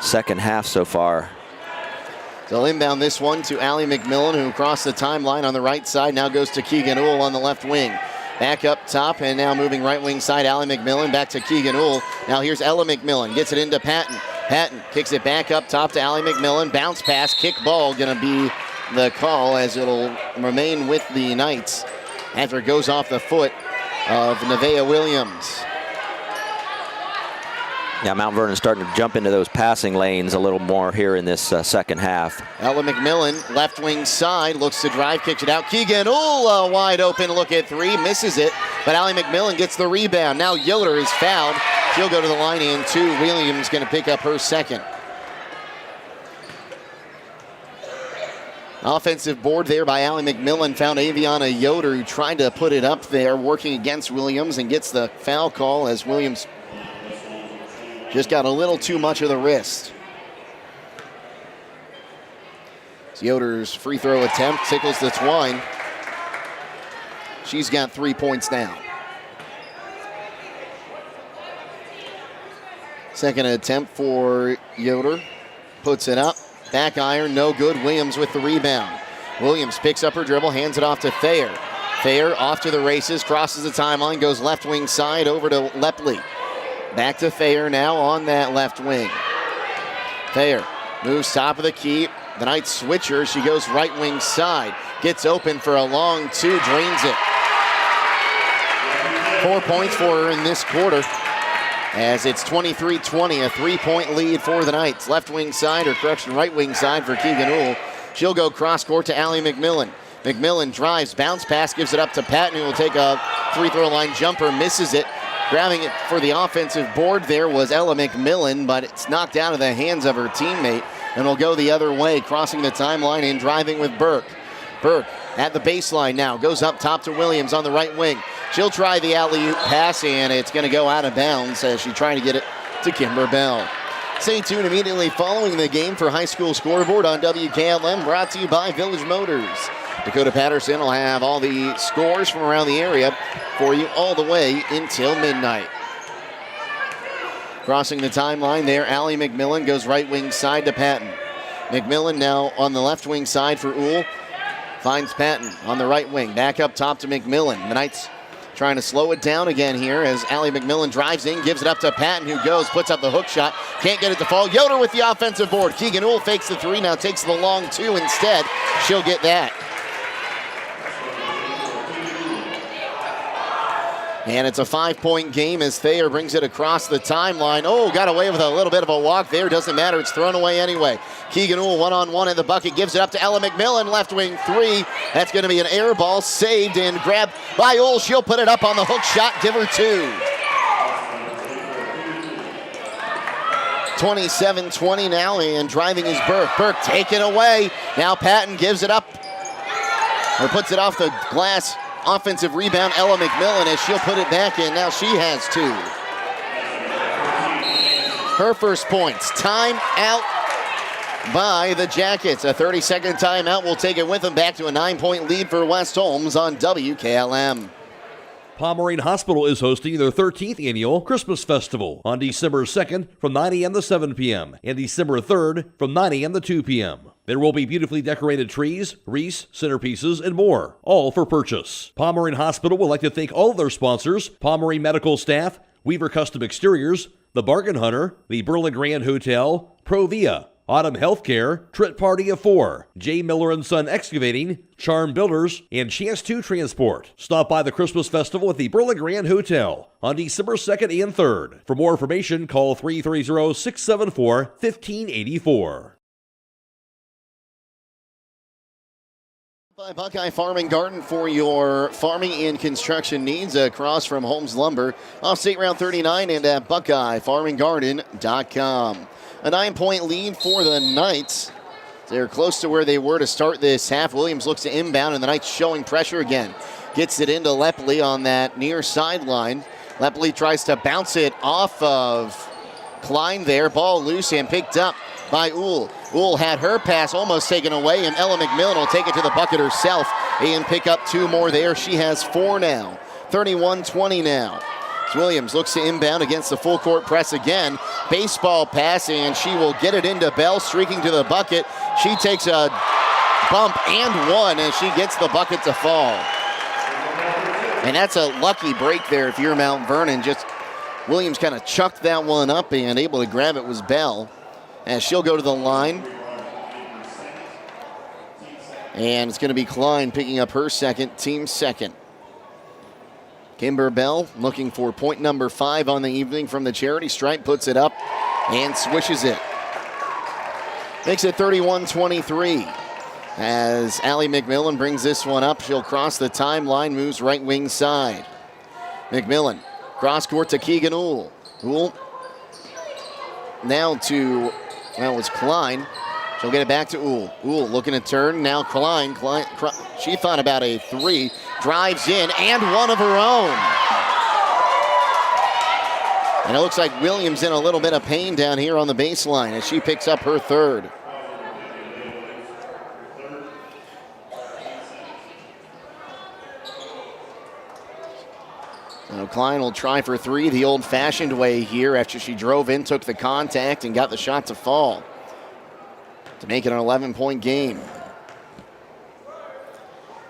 second half so far. They'll inbound this one to Allie McMillan, who crossed the timeline on the right side. Now goes to Keegan Uhl on the left wing. Back up top, and now moving right wing side, Allie McMillan back to Keegan Uhl. Now here's Ella McMillan, gets it into Patton. Patton kicks it back up top to Allie McMillan. Bounce pass, kick ball, going to be the call as it'll remain with the Knights after it goes off the foot of Nevaeh Williams. Yeah, Mount Vernon starting to jump into those passing lanes a little more here in this second half. Ella McMillan, left wing side, looks to drive, kicks it out. Keegan Uhl, wide open look at three, misses it, but Allie McMillan gets the rebound. Now Yoder is fouled. She'll go to the line in two. Williams going to pick up her second. Offensive board there by Allie McMillan. Found Aviana Yoder, who tried to put it up there, working against Williams, and gets the foul call as Williams just got a little too much of the wrist. Yoder's free throw attempt tickles the twine. She's got 3 points now. Second attempt for Yoder. Puts it up. Back iron, no good. Williams with the rebound. Williams picks up her dribble, hands it off to Thayer. Thayer off to the races, crosses the timeline, goes left wing side over to Lepley. Back to Thayer now on that left wing. Thayer moves top of the key. The Knights switcher. She goes right wing side. Gets open for a long two. Drains it. 4 points for her in this quarter as it's 23-20. A 3-point lead for the Knights. Left wing side, or correction, right wing side for Keegan Uhl. She'll go cross court to Allie McMillan. McMillan drives, bounce pass, gives it up to Patton, who will take a free throw line jumper, misses it. Grabbing it for the offensive board there was Ella McMillan, but it's knocked out of the hands of her teammate and will go the other way, crossing the timeline and driving with Burke. Burke at the baseline now, goes up top to Williams on the right wing. She'll try the alley-oop pass, and it's going to go out of bounds as she's trying to get it to Kimber Bell. Stay tuned immediately following the game for High School Scoreboard on WKLM, brought to you by Village Motors. Dakota Patterson will have all the scores from around the area for you all the way until midnight. Crossing the timeline there, Allie McMillan goes right wing side to Patton. McMillan now on the left wing side for Uhl. Finds Patton on the right wing. Back up top to McMillan. The Knights Trying to slow it down again here as Allie McMillan drives in, gives it up to Patton, who goes, puts up the hook shot. Can't get it to fall. Yoder with the offensive board. Keegan Uhl fakes the 3, now takes the long 2 instead. She'll get that. And it's a 5-point game as Thayer brings it across the timeline. Oh, got away with a little bit of a walk there. Doesn't matter. It's thrown away anyway. Keegan Uhl one-on-one in the bucket. Gives it up to Ella McMillan. Left wing 3. That's going to be an air ball. Saved and grabbed by Uhl. She'll put it up on the hook shot. Give her 2. 27-20 now, and driving is Burke. Burke taken away. Now Patton gives it up, or puts it off the glass. Offensive rebound, Ella McMillan, as she'll put it back in. Now she has 2. Her first points. Time out by the Jackets. A 30-second timeout will take it with them back to a 9-point lead for West Holmes on WKLM. Pomeranian Hospital is hosting their 13th annual Christmas Festival on December 2nd from 9 a.m. to 7 p.m. and December 3rd from 9 a.m. to 2 p.m. There will be beautifully decorated trees, wreaths, centerpieces, and more, all for purchase. Pomeranian Hospital would like to thank all of their sponsors: Pomeranian Medical Staff, Weaver Custom Exteriors, The Bargain Hunter, the Berlin Grand Hotel, Provia, Autumn Healthcare, Trit Party of 4, J. Miller & Son Excavating, Charm Builders, and Chance 2 Transport. Stop by the Christmas Festival at the Berlin Grand Hotel on December 2nd and 3rd. For more information, call 330-674-1584. By Buckeye Farm and Garden for your farming and construction needs across from Holmes Lumber, off State Route 39 and at BuckeyeFarmandGarden.com. A 9-point lead for the Knights. They're close to where they were to start this half. Williams looks to inbound, and the Knights showing pressure again. Gets it into Lepley on that near sideline. Lepley tries to bounce it off of Klein there. Ball loose and picked up by Uhl. Uhl had her pass almost taken away, and Ella McMillan will take it to the bucket herself and pick up 2 more there. She has 4 now. 31-20 now. Williams looks to inbound against the full court press again. Baseball pass, and she will get it into Bell, streaking to the bucket. She takes a bump and 1, and she gets the bucket to fall. And that's a lucky break there if you're Mount Vernon. Just Williams kind of chucked that one up, and able to grab it was Bell. As she'll go to the line. And it's going to be Klein picking up her second, team second. Kimber Bell looking for point number 5 on the evening from the charity stripe, puts it up and swishes it. Makes it 31-23. As Allie McMillan brings this one up, she'll cross the timeline, moves right wing side. McMillan, cross court to Keegan Uhl. Uhl now to, that was Klein. She'll get it back to Uhl. Uhl looking to turn. Now Klein. She thought about a 3. Drives in and one of her own. And it looks like Williams in a little bit of pain down here on the baseline as she picks up her 3rd. So Klein will try for 3 the old-fashioned way here after she drove in, took the contact, and got the shot to fall to make it an 11-point game.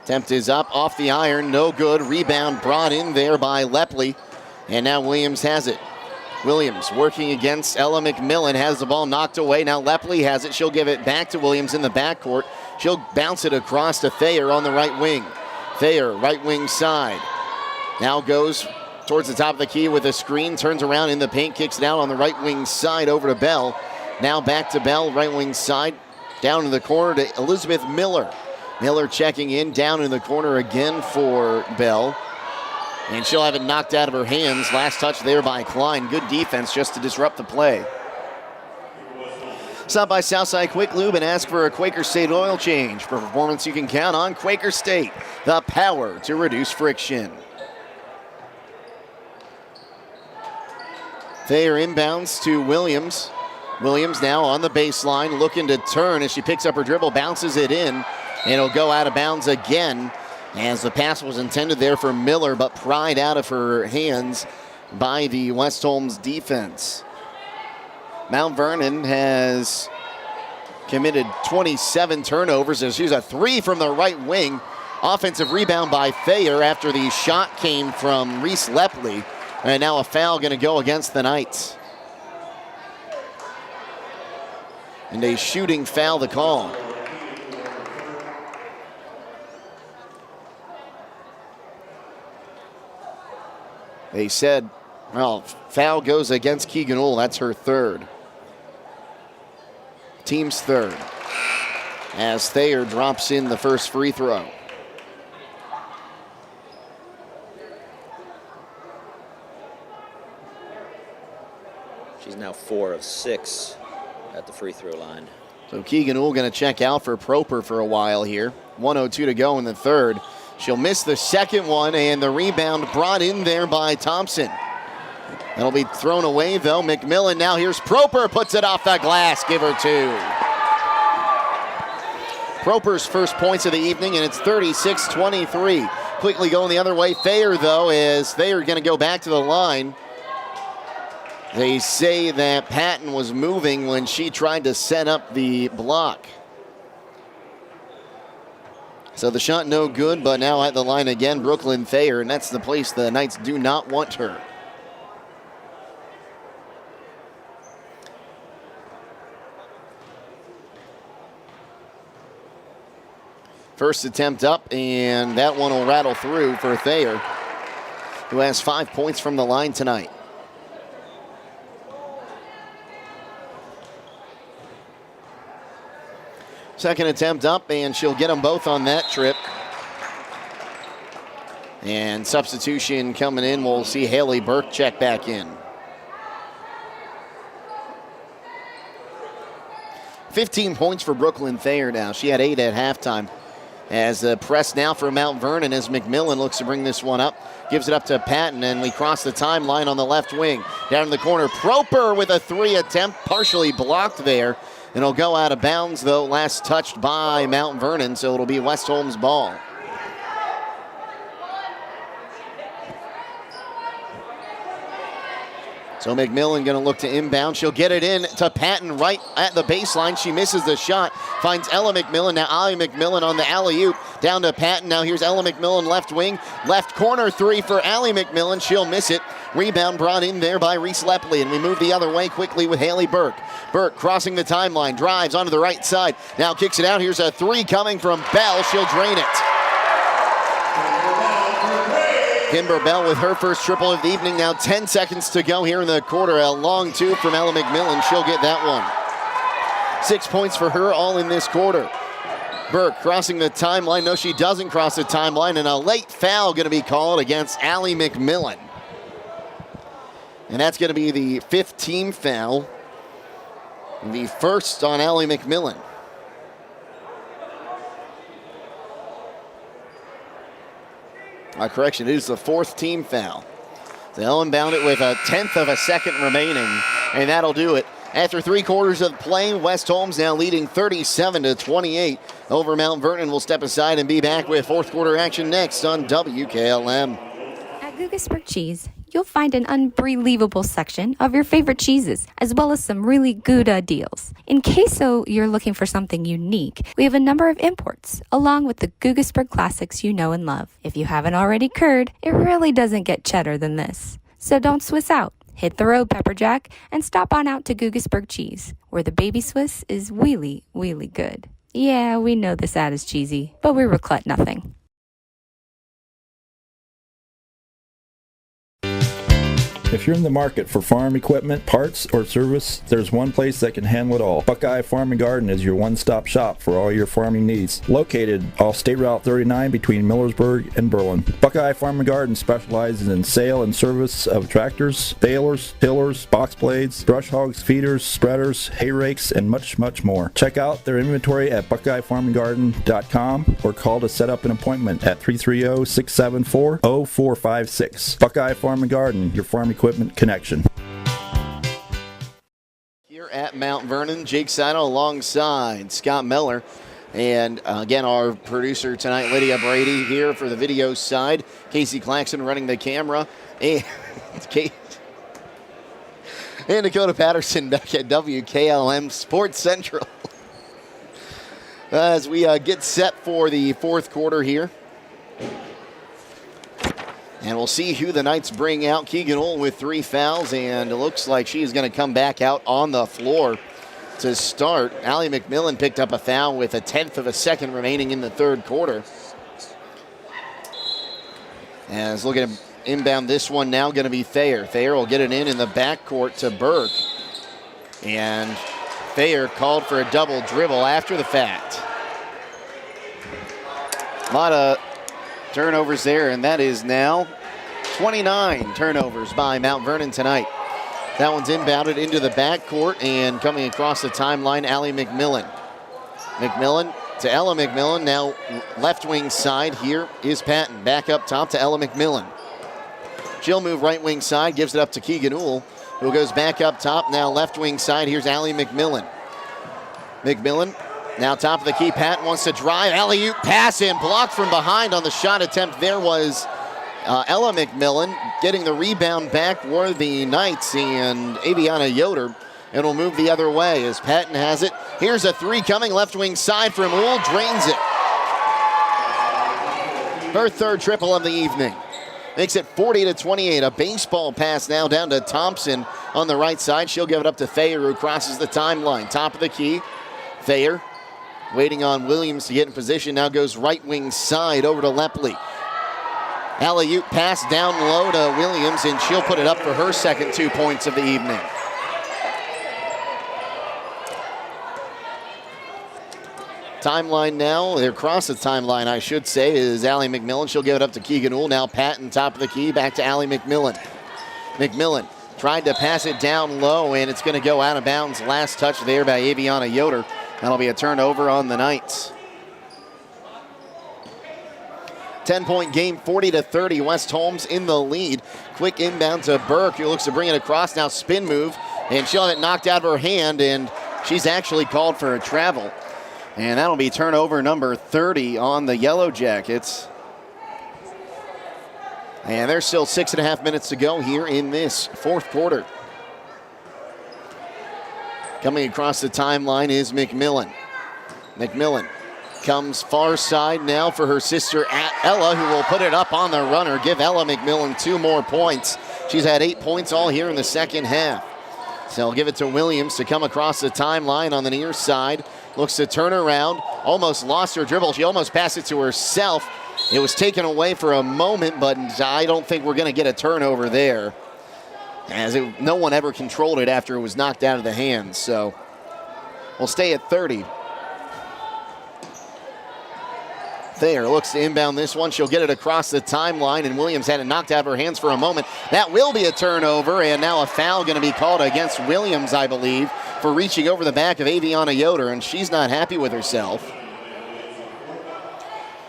Attempt is up, off the iron, no good. Rebound brought in there by Lepley, and now Williams has it. Williams working against Ella McMillan, has the ball knocked away. Now Lepley has it. She'll give it back to Williams in the backcourt. She'll bounce it across to Thayer on the right wing. Thayer, right wing side. Now goes towards the top of the key with a screen, turns around in the paint, kicks it out on the right wing side over to Bell. Now back to Bell, right wing side, down in the corner to Elizabeth Miller. Miller checking in, down in the corner again for Bell. And she'll have it knocked out of her hands. Last touch there by Klein. Good defense just to disrupt the play. Stop by Southside Quick Lube and ask for a Quaker State oil change. For performance you can count on, Quaker State, the power to reduce friction. Thayer inbounds to Williams. Williams now on the baseline, looking to turn as she picks up her dribble, bounces it in, and it'll go out of bounds again as the pass was intended there for Miller, but pried out of her hands by the West Holmes defense. Mount Vernon has committed 27 turnovers as she's a 3 from the right wing. Offensive rebound by Thayer after the shot came from Reese Lepley. And now a foul going to go against the Knights. And a shooting foul to call. They said, well, foul goes against Keegan Ull. That's her third. Team's third. As Thayer drops in the first free throw. She's now 4 of 6 at the free throw line. So Keegan Ull going to check out for Proper for a while here. 1:02 to go in the third. She'll miss the second one, and the rebound brought in there by Thompson. That'll be thrown away, though. McMillan now, here's Proper, puts it off the glass, give her 2. Proper's first points of the evening, and it's 36-23. Quickly going the other way. Thayer, though, is Thayer going to go back to the line. They say that Patton was moving when she tried to set up the block. So the shot no good, but now at the line again, Brooklyn Thayer, and that's the place the Knights do not want her. First attempt up, and that one will rattle through for Thayer, who has 5 points from the line tonight. Second attempt up, and she'll get them both on that trip. And substitution coming in, we'll see Haley Burke check back in. 15 points for Brooklyn Thayer now. She had 8 at halftime. As the press now for Mount Vernon as McMillan looks to bring this one up. Gives it up to Patton, and we cross the timeline on the left wing. Down in the corner, Proper with a 3 attempt, partially blocked there. And it'll go out of bounds, though, last touched by Mount Vernon, so it'll be West Holmes' ball. So McMillan going to look to inbound. She'll get it in to Patton right at the baseline. She misses the shot. Finds Ella McMillan. Now Allie McMillan on the alley-oop. Down to Patton. Now here's Ella McMillan left wing. Left corner 3 for Allie McMillan. She'll miss it. Rebound brought in there by Reese Lepley. And we move the other way quickly with Haley Burke. Burke crossing the timeline. Drives onto the right side. Now kicks it out. Here's a 3 coming from Bell. She'll drain it. Kimber Bell with her first triple of the evening. Now 10 seconds to go here in the quarter. A long 2 from Ella McMillan. She'll get that one. 6 points for her all in this quarter. Burke crossing the timeline. No, she doesn't cross the timeline. And a late foul going to be called against Allie McMillan. And that's going to be the 5th team foul. The first on Allie McMillan. Correction, it is the 4th team foul. They'll inbound it with a 1/10 of a second remaining, and that'll do it. After 3 quarters of play, West Holmes now leading 37-28 over Mount Vernon. We'll step aside and be back with 4th quarter action next on WKLM. At Guggisburg Cheese, you'll find an unbelievable section of your favorite cheeses, as well as some really good deals. In case you're looking for something unique, we have a number of imports, along with the Guggisburg classics you know and love. If you haven't already curd, it really doesn't get cheddar than this. So don't Swiss out. Hit the road, Pepperjack, and stop on out to Guggisburg Cheese, where the baby Swiss is really, really good. Yeah, we know this ad is cheesy, but we regret nothing. If you're in the market for farm equipment, parts, or service, there's one place that can handle it all. Buckeye Farm and Garden is your one-stop shop for all your farming needs. Located off State Route 39 between Millersburg and Berlin. Buckeye Farm and Garden specializes in sale and service of tractors, balers, tillers, box blades, brush hogs, feeders, spreaders, hay rakes, and much, much more. Check out their inventory at BuckeyeFarmandGarden.com or call to set up an appointment at 330-674-0456. Buckeye Farm and Garden, your farm equipment connection. Here at Mount Vernon, Jake Sidle alongside Scott Miller. And again, our producer tonight, Lydia Brady, here for the video side. Casey Claxon running the camera. And Dakota Patterson back at WKLM Sports Central. As we get set for the 4th quarter here. And we'll see who the Knights bring out. Keegan Ohl with 3 fouls, and it looks like she's going to come back out on the floor to start. Allie McMillan picked up a foul with 1/10 of a second remaining in the third quarter. As looking at inbound this one now going to be Thayer. Thayer will get it in the backcourt to Burke. And Thayer called for a double dribble after the fact. A lot of turnovers there, and that is now 29 turnovers by Mount Vernon tonight. That one's inbounded into the backcourt, and coming across the timeline, Allie McMillan. McMillan to Ella McMillan, now left wing side. Here is Patton, back up top to Ella McMillan. She'll move right wing side, gives it up to Keegan Ohl, who goes back up top, now left wing side. Here's Allie McMillan. McMillan, now top of the key. Patton wants to drive, alley-oop pass in, blocked from behind on the shot attempt. There was Ella McMillan getting the rebound back for the Knights, and Aviana Yoder, and will move the other way as Patton has it. Here's a 3 coming, left wing side from Ohl, drains it. Her third triple of the evening. Makes it 40-28. A baseball pass now down to Thompson on the right side. She'll give it up to Thayer, who crosses the timeline. Top of the key, Thayer waiting on Williams to get in position. Now goes right wing side over to Lepley. Alley-oop pass down low to Williams, and she'll put it up for her second 2 points of the evening. Timeline now, they're across the timeline, I should say, is Allie McMillan. She'll give it up to Keegan Ohl. Now Patton, top of the key, back to Allie McMillan. McMillan tried to pass it down low, and it's going to go out of bounds. Last touch there by Aviana Yoder. That'll be a turnover on the Knights. 10-point game, 40-30. West Holmes in the lead. Quick inbound to Burke, who looks to bring it across. Now spin move, and she'll have it knocked out of her hand, and she's actually called for a travel. And that'll be turnover number 30 on the Yellow Jackets. And there's still 6.5 minutes to go here in this fourth quarter. Coming across the timeline is McMillan. McMillan comes far side now for her sister Ella, who will put it up on the runner. Give Ella McMillan 2 more points. She's had 8 points all here in the second half. So I'll give it to Williams to come across the timeline on the near side. Looks to turn around, almost lost her dribble. She almost passed it to herself. It was taken away for a moment, but I don't think we're going to get a turnover there, as no one ever controlled it after it was knocked out of the hands. So we'll stay at 30. Thayer looks to inbound this one. She'll get it across the timeline, and Williams had it knocked out of her hands for a moment. That will be a turnover, and now a foul going to be called against Williams, I believe, for reaching over the back of Aviana Yoder, and she's not happy with herself.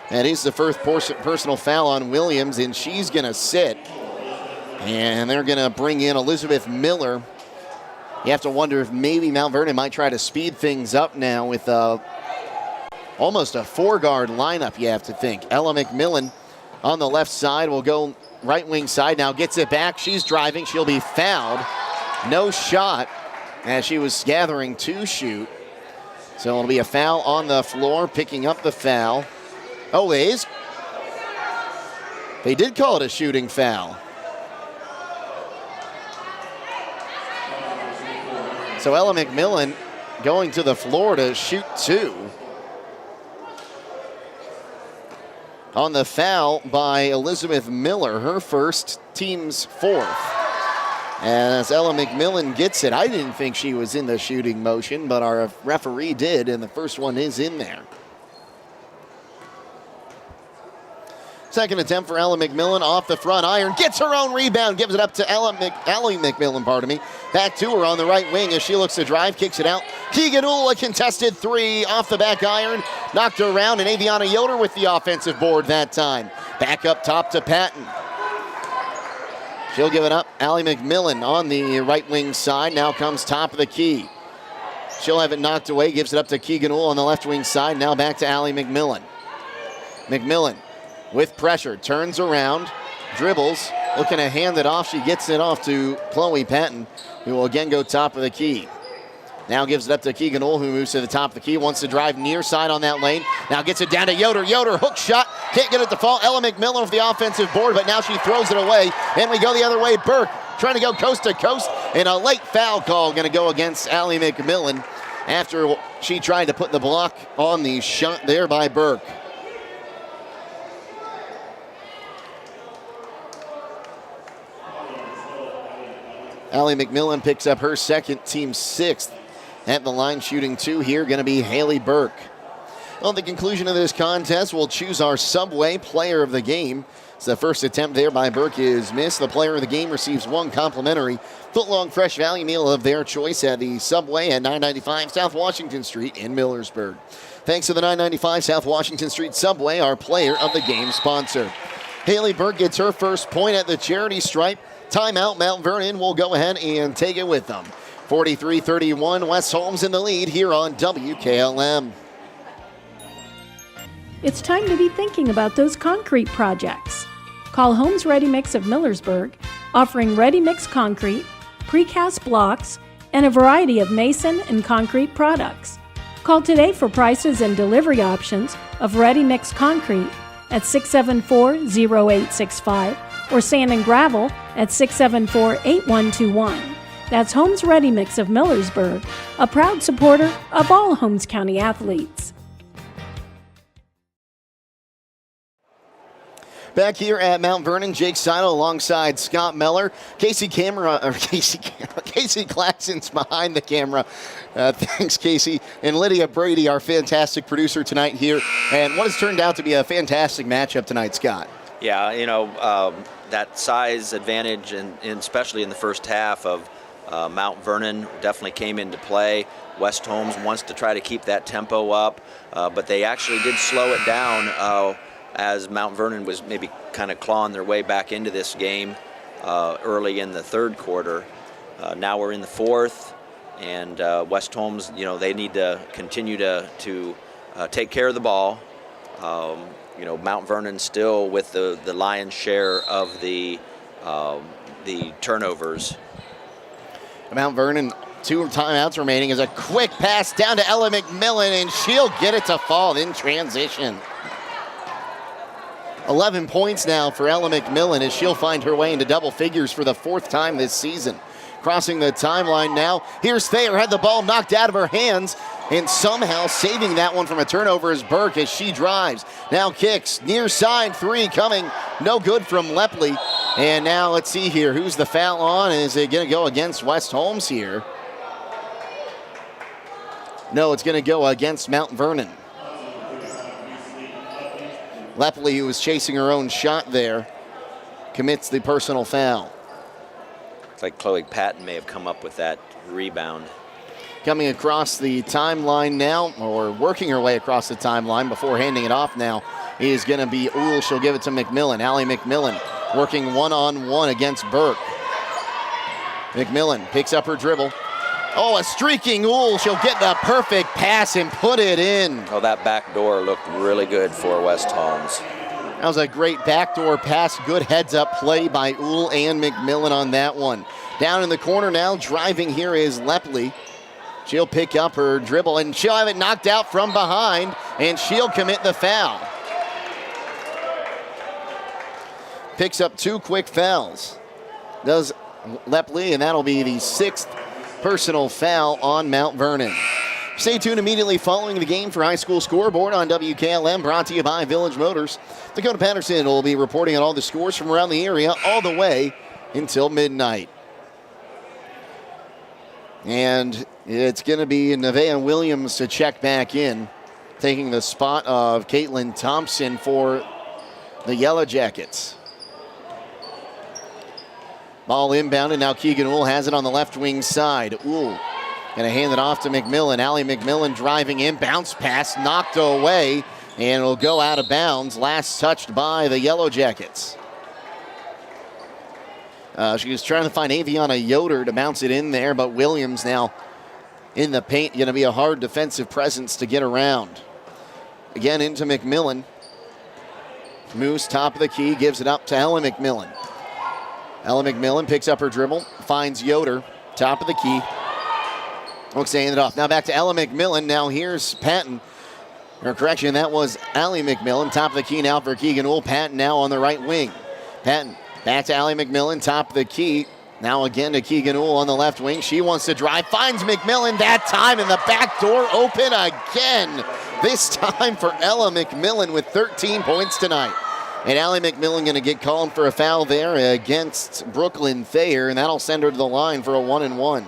That is the first personal foul on Williams, and she's going to sit. And they're going to bring in Elizabeth Miller. You have to wonder if maybe Mount Vernon might try to speed things up now with almost a 4-guard lineup, you have to think. Ella McMillan on the left side will go right wing side. Now gets it back. She's driving. She'll be fouled. No shot, as she was gathering to shoot. So it'll be a foul on the floor, picking up the foul. Oh, it is. They did call it a shooting foul. So Ella McMillan going to the floor to shoot 2. On the foul by Elizabeth Miller, her first, team's 4th. As Ella McMillan gets it, I didn't think she was in the shooting motion, but our referee did, and the first one is in there. Second attempt for Ella McMillan off the front iron. Gets her own rebound. Gives it up to Allie McMillan, Back to her on the right wing as she looks to drive. Kicks it out. Keegan Ohl, a contested 3 off the back iron. Knocked her around, and Aviana Yoder with the offensive board that time. Back up top to Patton. She'll give it up. Allie McMillan on the right wing side. Now comes top of the key. She'll have it knocked away. Gives it up to Keegan Ohl on the left wing side. Now back to Allie McMillan. McMillan with pressure, turns around, dribbles, looking to hand it off. She gets it off to Chloe Patton, who will again go top of the key. Now gives it up to Keegan Ohl, who moves to the top of the key, wants to drive near side on that lane. Now gets it down to Yoder. Yoder, hook shot, Can't get it to fall. Ella McMillan with the offensive board, but now she throws it away. And we go the other way. Burke trying to go coast to coast, and a late foul call going to go against Allie McMillan after she tried to put the block on the shot there by Burke. Allie McMillan picks up her second, team sixth at the line, shooting 2 here. Going to be Haley Burke. Well, at the conclusion of this contest, we'll choose our Subway player of the game. So the first attempt there by Burke is missed. The player of the game receives 1 complimentary foot-long fresh value meal of their choice at the Subway at 995 South Washington Street in Millersburg. Thanks to the 995 South Washington Street Subway, our player of the game sponsor. Haley Burke gets her first point at the charity stripe. Timeout, Mount Vernon will go ahead and take it with them. 43-31, West Holmes in the lead here on WKLM. It's time to be thinking about those concrete projects. Call Holmes Ready Mix of Millersburg, offering ready mix concrete, precast blocks, and a variety of mason and concrete products. Call today for prices and delivery options of ready mix concrete at 674-0865 or sand and gravel at 674-8121. That's Holmes Ready Mix of Millersburg, a proud supporter of all Holmes County athletes. Back here at Mount Vernon, Jake Sidle alongside Scott Meller. Casey Claxon's behind the camera. Thanks, Casey. And Lydia Brady, our fantastic producer tonight here. And what has turned out to be a fantastic matchup tonight, Scott. Yeah, that size advantage, and especially in the first half of Mount Vernon, definitely came into play. West Holmes wants to try to keep that tempo up, but they actually did slow it down as Mount Vernon was maybe kind of clawing their way back into this game early in the third quarter. Now we're in the fourth, and West Holmes, they need to continue to take care of the ball. Mount Vernon still with the lion's share of the turnovers. Mount Vernon, 2 timeouts remaining, is a quick pass down to Ella McMillan, and she'll get it to fall in transition. 11 points now for Ella McMillan as she'll find her way into double figures for the 4th time this season. Crossing the timeline now, here's Thayer, had the ball knocked out of her hands, and somehow saving that one from a turnover is Burke as she drives. Now kicks, near side 3 coming, no good from Lepley. And now let's see here, who's the foul on? Is it going to go against West Holmes here? No, it's going to go against Mount Vernon. Lepley, who was chasing her own shot there, commits the personal foul. It's like Chloe Patton may have come up with that rebound. Coming across the timeline now, or working her way across the timeline before handing it off now, is going to be Uhl. She'll give it to McMillan. Allie McMillan working one-on-one against Burke. McMillan picks up her dribble. Oh, a streaking Uhl. She'll get the perfect pass and put it in. Oh, that back door looked really good for West Holmes. That was a great backdoor pass. Good heads-up play by Uhl and McMillan on that one. Down in the corner now, driving here is Lepley. She'll pick up her dribble, and she'll have it knocked out from behind, and she'll commit the foul. Picks up 2 quick fouls. Does Lepley, and that'll be the 6th personal foul on Mount Vernon. Stay tuned immediately following the game for High School Scoreboard on WKLM, brought to you by Village Motors. Dakota Patterson will be reporting on all the scores from around the area all the way until midnight. And it's going to be Nevaeh Williams to check back in, taking the spot of Caitlin Thompson for the Yellow Jackets. Ball inbounded. Now Keegan Uhl has it on the left wing side. Uhl going to hand it off to McMillan. Allie McMillan driving in. Bounce pass knocked away, and it'll go out of bounds. Last touched by the Yellow Jackets. She was trying to find Aviana Yoder to bounce it in there, but Williams now in the paint. Going to be a hard defensive presence to get around. Again into McMillan. Moose, top of the key, gives it up to Ella McMillan. Ella McMillan picks up her dribble, finds Yoder, top of the key. Looks to hand it off. Now back to Ella McMillan. Now here's Patton. Or correction, that was Allie McMillan. Top of the key now for Keegan Ool. Patton now on the right wing. Patton back to Allie McMillan, top of the key. Now again to Keegan Ool on the left wing. She wants to drive, finds McMillan that time, and the back door open again. This time for Ella McMillan with 13 points tonight. And Allie McMillan going to get called for a foul there against Brooklyn Thayer, and that'll send her to the line for a 1-and-1.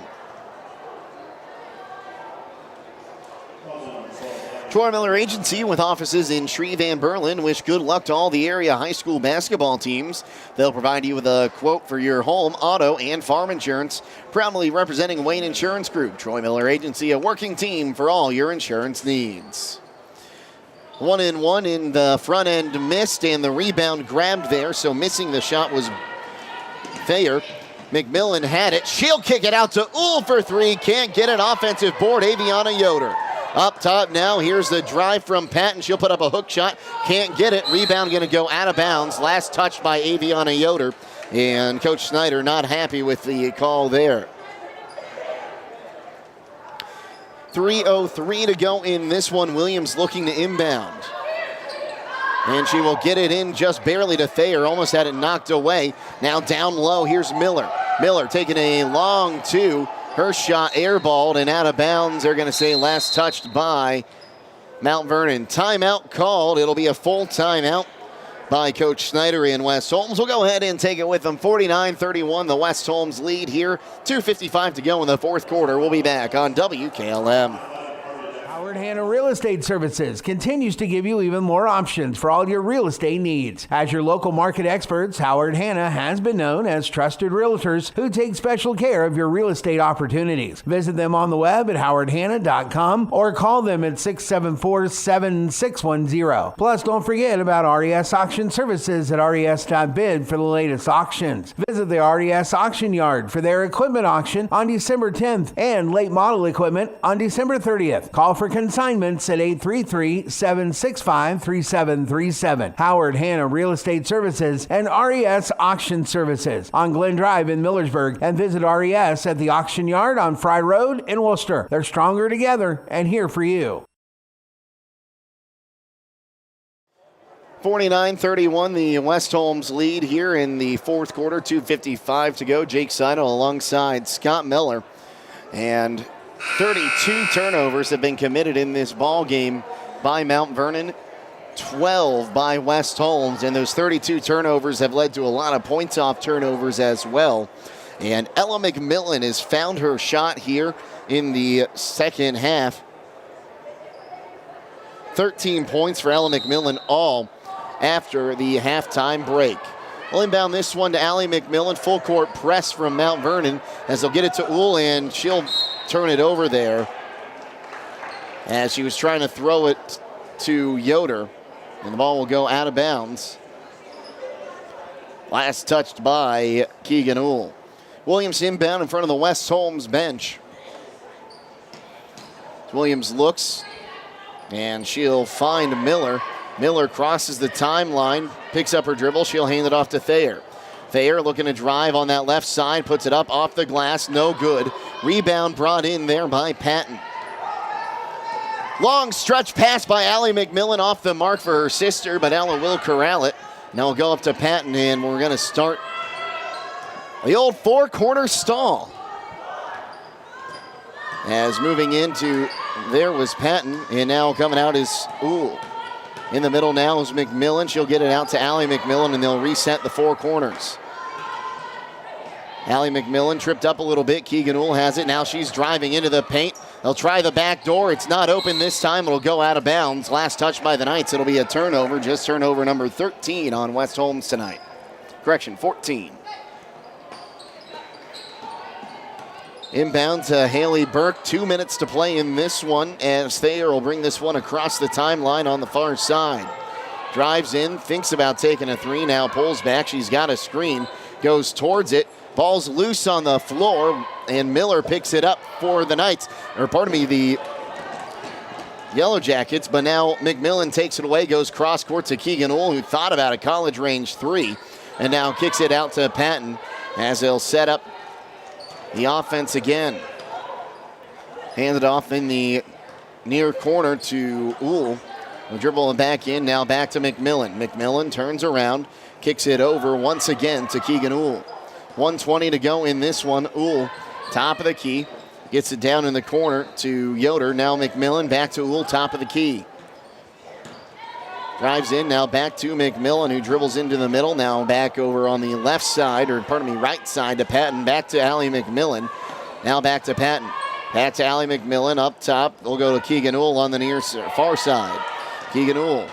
Troy Miller Agency, with offices in Shreve and Berlin, wish good luck to all the area high school basketball teams. They'll provide you with a quote for your home, auto, and farm insurance. Proudly representing Wayne Insurance Group. Troy Miller Agency, a working team for all your insurance needs. 1-and-1 in the front end, missed, and the rebound grabbed there, so missing the shot was Thayer. McMillan had it. She'll kick it out to Ool for three. Can't get an offensive board. Aviana Yoder. Up top now, here's the drive from Patton. She'll put up a hook shot. Can't get it. Rebound going to go out of bounds. Last touch by Aviana Yoder. And Coach Snyder not happy with the call there. 3:03 to go in this one. Williams looking to inbound. And she will get it in just barely to Thayer. Almost had it knocked away. Now down low, here's Miller. Miller taking a long two. Her shot airballed and out of bounds. They're going to say last touched by Mount Vernon. Timeout called. It'll be a full timeout by Coach Snyder and West Holmes. We'll go ahead and take it with them. 49-31, the West Holmes lead here. 2:55 to go in the fourth quarter. We'll be back on WKLM. Howard Hanna Real Estate Services continues to give you even more options for all your real estate needs. As your local market experts, Howard Hanna has been known as trusted realtors who take special care of your real estate opportunities. Visit them on the web at howardhanna.com or call them at 674-7610. Plus, don't forget about RES Auction Services at res.bid for the latest auctions. Visit the RES Auction Yard for their equipment auction on December 10th and late model equipment on December 30th. Call for consignments at 833-765-3737. Howard Hanna Real Estate Services and RES Auction Services on Glen Drive in Millersburg, and visit RES at the Auction Yard on Fry Road in Worcester. They're stronger together and here for you. 49-31, the West Holmes lead here in the fourth quarter. 2:55 to go. Jake Sidle alongside Scott Miller. And 32 turnovers have been committed in this ball game by Mount Vernon, 12 by West Holmes, and those 32 turnovers have led to a lot of points off turnovers as well. And Ella McMillan has found her shot here in the second half. 13 points for Ella McMillan, all after the halftime break. We'll inbound this one to Allie McMillan. Full court press from Mount Vernon as they'll get it to Ool, and she'll turn it over there as she was trying to throw it to Yoder, and the ball will go out of bounds. Last touched by Keegan Ool. Williams inbound in front of the West Holmes bench. Williams looks, and she'll find Miller. Miller crosses the timeline, picks up her dribble. She'll hand it off to Thayer. Thayer looking to drive on that left side, puts it up off the glass, no good. Rebound brought in there by Patton. Long stretch pass by Allie McMillan off the mark for her sister, but Ella will corral it. Now we'll go up to Patton, and we're going to start the old four-corner stall. As moving into there was Patton, and now coming out is Ool. In the middle now is McMillan. She'll get it out to Allie McMillan, and they'll reset the four corners. Allie McMillan tripped up a little bit. Keegan Ool has it. Now she's driving into the paint. They'll try the back door. It's not open this time. It'll go out of bounds. Last touch by the Knights. It'll be a turnover. Just turnover number 13 on West Holmes tonight. Correction, 14. Inbound to Haley Burke. 2 minutes to play in this one as Thayer will bring this one across the timeline on the far side. Drives in, thinks about taking a three, now pulls back. She's got a screen, goes towards it. Ball's loose on the floor, and Miller picks it up for the Knights, or pardon me, the Yellow Jackets, but now McMillan takes it away, goes cross court to Keegan Ool, who thought about a college range three, and now kicks it out to Patton as they'll set up the offense again. Handed off in the near corner to Ool. We'll dribble it back in, now back to McMillan. McMillan turns around, kicks it over once again to Keegan Uhl. 1:20 to go in this one. Uhl, top of the key, gets it down in the corner to Yoder. Now McMillan back to Uhl, top of the key. Drives in, now back to McMillan, who dribbles into the middle. Now back over on the left side, right side to Patton. Back to Allie McMillan. Now back to Patton. Back to Allie McMillan up top. We'll go to Keegan Uhl on the far side. Keegan Uhl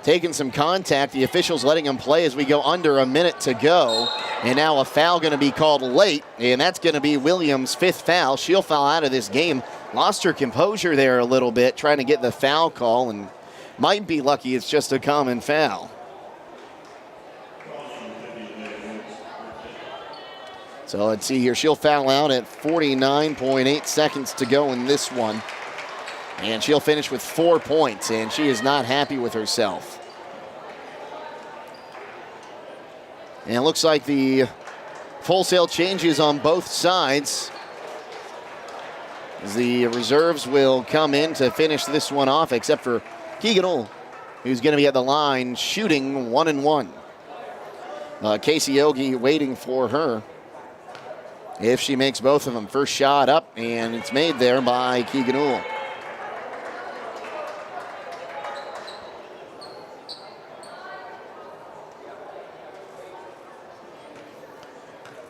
taking some contact. The officials letting him play as we go under a minute to go. And now a foul going to be called late, and that's going to be Williams' 5th foul. She'll foul out of this game. Lost her composure there a little bit, trying to get the foul call, and might be lucky it's just a common foul. So let's see here. She'll foul out at 49.8 seconds to go in this one. And she'll finish with 4 points, and she is not happy with herself. And it looks like the full-sail changes on both sides. The reserves will come in to finish this one off, except for Keegan Uhl, who's going to be at the line shooting 1-1. Casey Ogie waiting for her. If she makes both of them, first shot up, and it's made there by Keegan Uhl.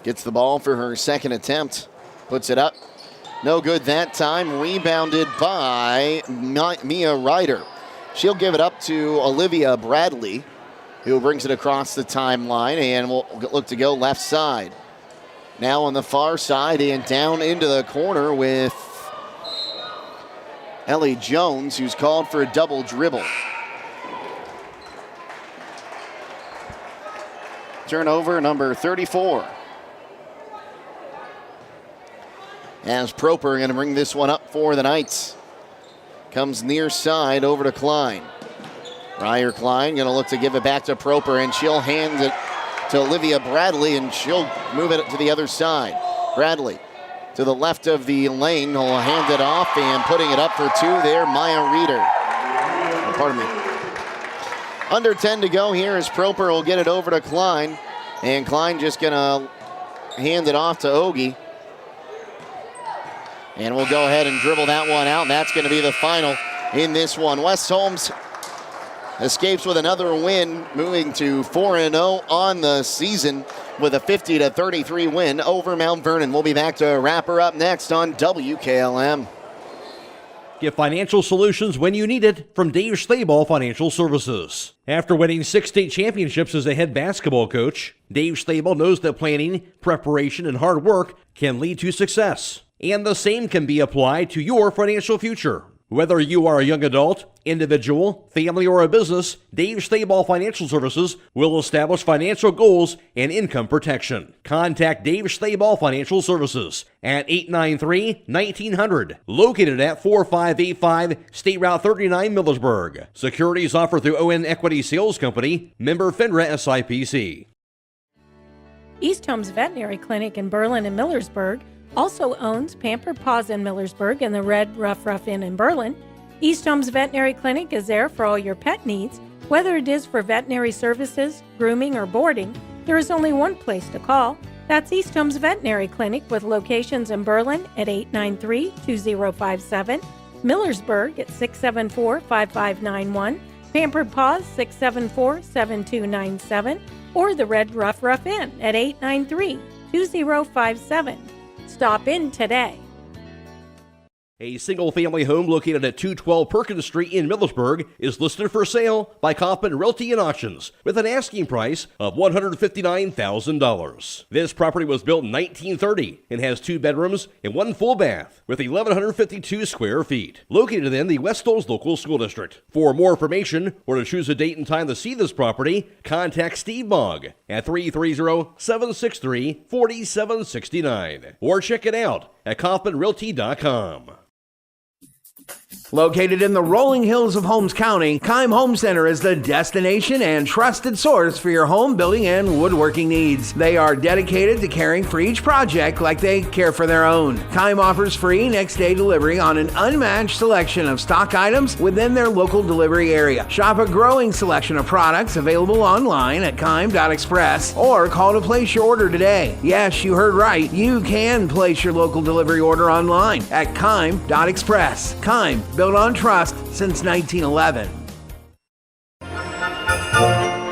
Gets the ball for her second attempt, puts it up. No good that time, rebounded by Mia Ryder. She'll give it up to Olivia Bradley, who brings it across the timeline, and will look to go left side. Now on the far side and down into the corner with Ellie Jones, who's called for a double dribble. Turnover number 34. As Proper going to bring this one up for the Knights. Comes near side over to Klein. Ryer Klein going to look to give it back to Proper, and she'll hand it to Olivia Bradley, and she'll move it to the other side. Bradley to the left of the lane. Will hand it off, and putting it up for 2 there, Maya Reeder. Oh, pardon me. Under 10 to go here as Proper will get it over to Klein, and Klein just going to hand it off to Ogie. And we'll go ahead and dribble that one out. And that's going to be the final in this one. West Holmes escapes with another win, moving to 4-0 on the season with a 50-33 win over Mount Vernon. We'll be back to wrap her up next on WKLM. Get financial solutions when you need it from Dave Stayball Financial Services. After winning 6 state championships as a head basketball coach, Dave Stayball knows that planning, preparation, and hard work can lead to success. And the same can be applied to your financial future. Whether you are a young adult, individual, family, or a business, Dave Stayball Financial Services will establish financial goals and income protection. Contact Dave Stayball Financial Services at 893-1900, located at 4585 State Route 39, Millersburg. Securities offered through ON Equity Sales Company, member FINRA SIPC. East Holmes Veterinary Clinic in Berlin and Millersburg also owns Pampered Paws in Millersburg and the Red Rough Inn in Berlin. East Holmes Veterinary Clinic is there for all your pet needs. Whether it is for veterinary services, grooming, or boarding, there is only one place to call. That's East Holmes Veterinary Clinic with locations in Berlin at 893-2057, Millersburg at 674-5591, Pampered Paws 674-7297, or the Red Rough Inn at 893-2057. Stop in today. A single-family home located at 212 Perkins Street in Millersburg is listed for sale by Kaufman Realty and Auctions with an asking price of $159,000. This property was built in 1930 and has 2 bedrooms and 1 full bath with 1,152 square feet. Located in the West Holmes Local School District. For more information or to choose a date and time to see this property, contact Steve Mogg at 330-763-4769 or check it out at KaufmanRealty.com. Located in the rolling hills of Holmes County, Kime Home Center is the destination and trusted source for your home building and woodworking needs. They are dedicated to caring for each project like they care for their own. Kime offers free next-day delivery on an unmatched selection of stock items within their local delivery area. Shop a growing selection of products available online at kime.express or call to place your order today. Yes, you heard right. You can place your local delivery order online at kime.express. Kime, built on trust since 1911.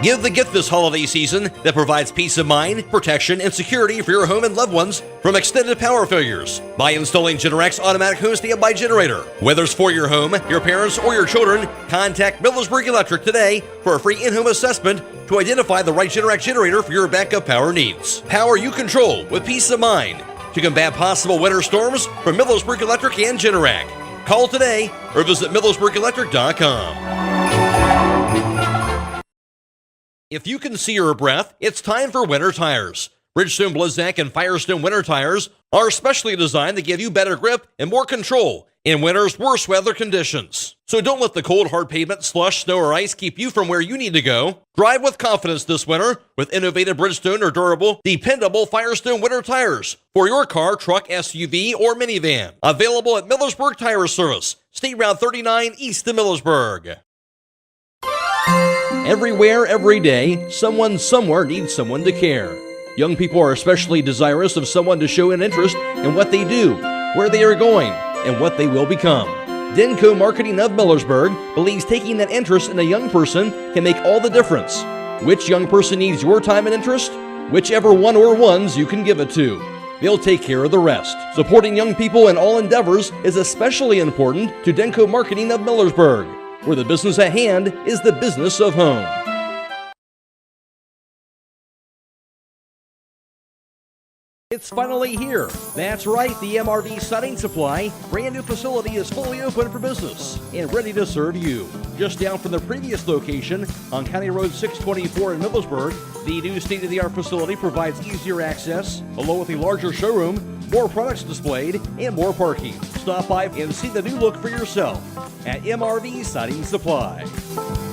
Give the gift this holiday season that provides peace of mind, protection, and security for your home and loved ones from extended power failures by installing Generac's automatic home standby generator. Whether it's for your home, your parents, or your children, contact Millersburg Electric today for a free in-home assessment to identify the right Generac generator for your backup power needs. Power you control with peace of mind to combat possible winter storms from Millersburg Electric and Generac. Call today or visit millersburgelectric.com. If you can see your breath, it's time for winter tires. Bridgestone, Blizzak, and Firestone winter tires are specially designed to give you better grip and more control in winter's worst weather conditions. So don't let the cold, hard pavement, slush, snow, or ice keep you from where you need to go. Drive with confidence this winter with innovative Bridgestone or durable, dependable Firestone winter tires for your car, truck, SUV, or minivan. Available at Millersburg Tire Service, State Route 39 east of Millersburg. Everywhere, every day, someone somewhere needs someone to care. Young people are especially desirous of someone to show an interest in what they do, where they are going, and what they will become. Denko Marketing of Millersburg believes taking that interest in a young person can make all the difference. Which young person needs your time and interest? Whichever one or ones you can give it to. They'll take care of the rest. Supporting young people in all endeavors is especially important to Denko Marketing of Millersburg, where the business at hand is the business of home. It's finally here. That's right, the MRV Siding Supply brand new facility is fully open for business and ready to serve you. Just down from the previous location on County Road 624 in Millersburg, the new state-of-the-art facility provides easier access, along with a larger showroom, more products displayed, and more parking. Stop by and see the new look for yourself at MRV Siding Supply.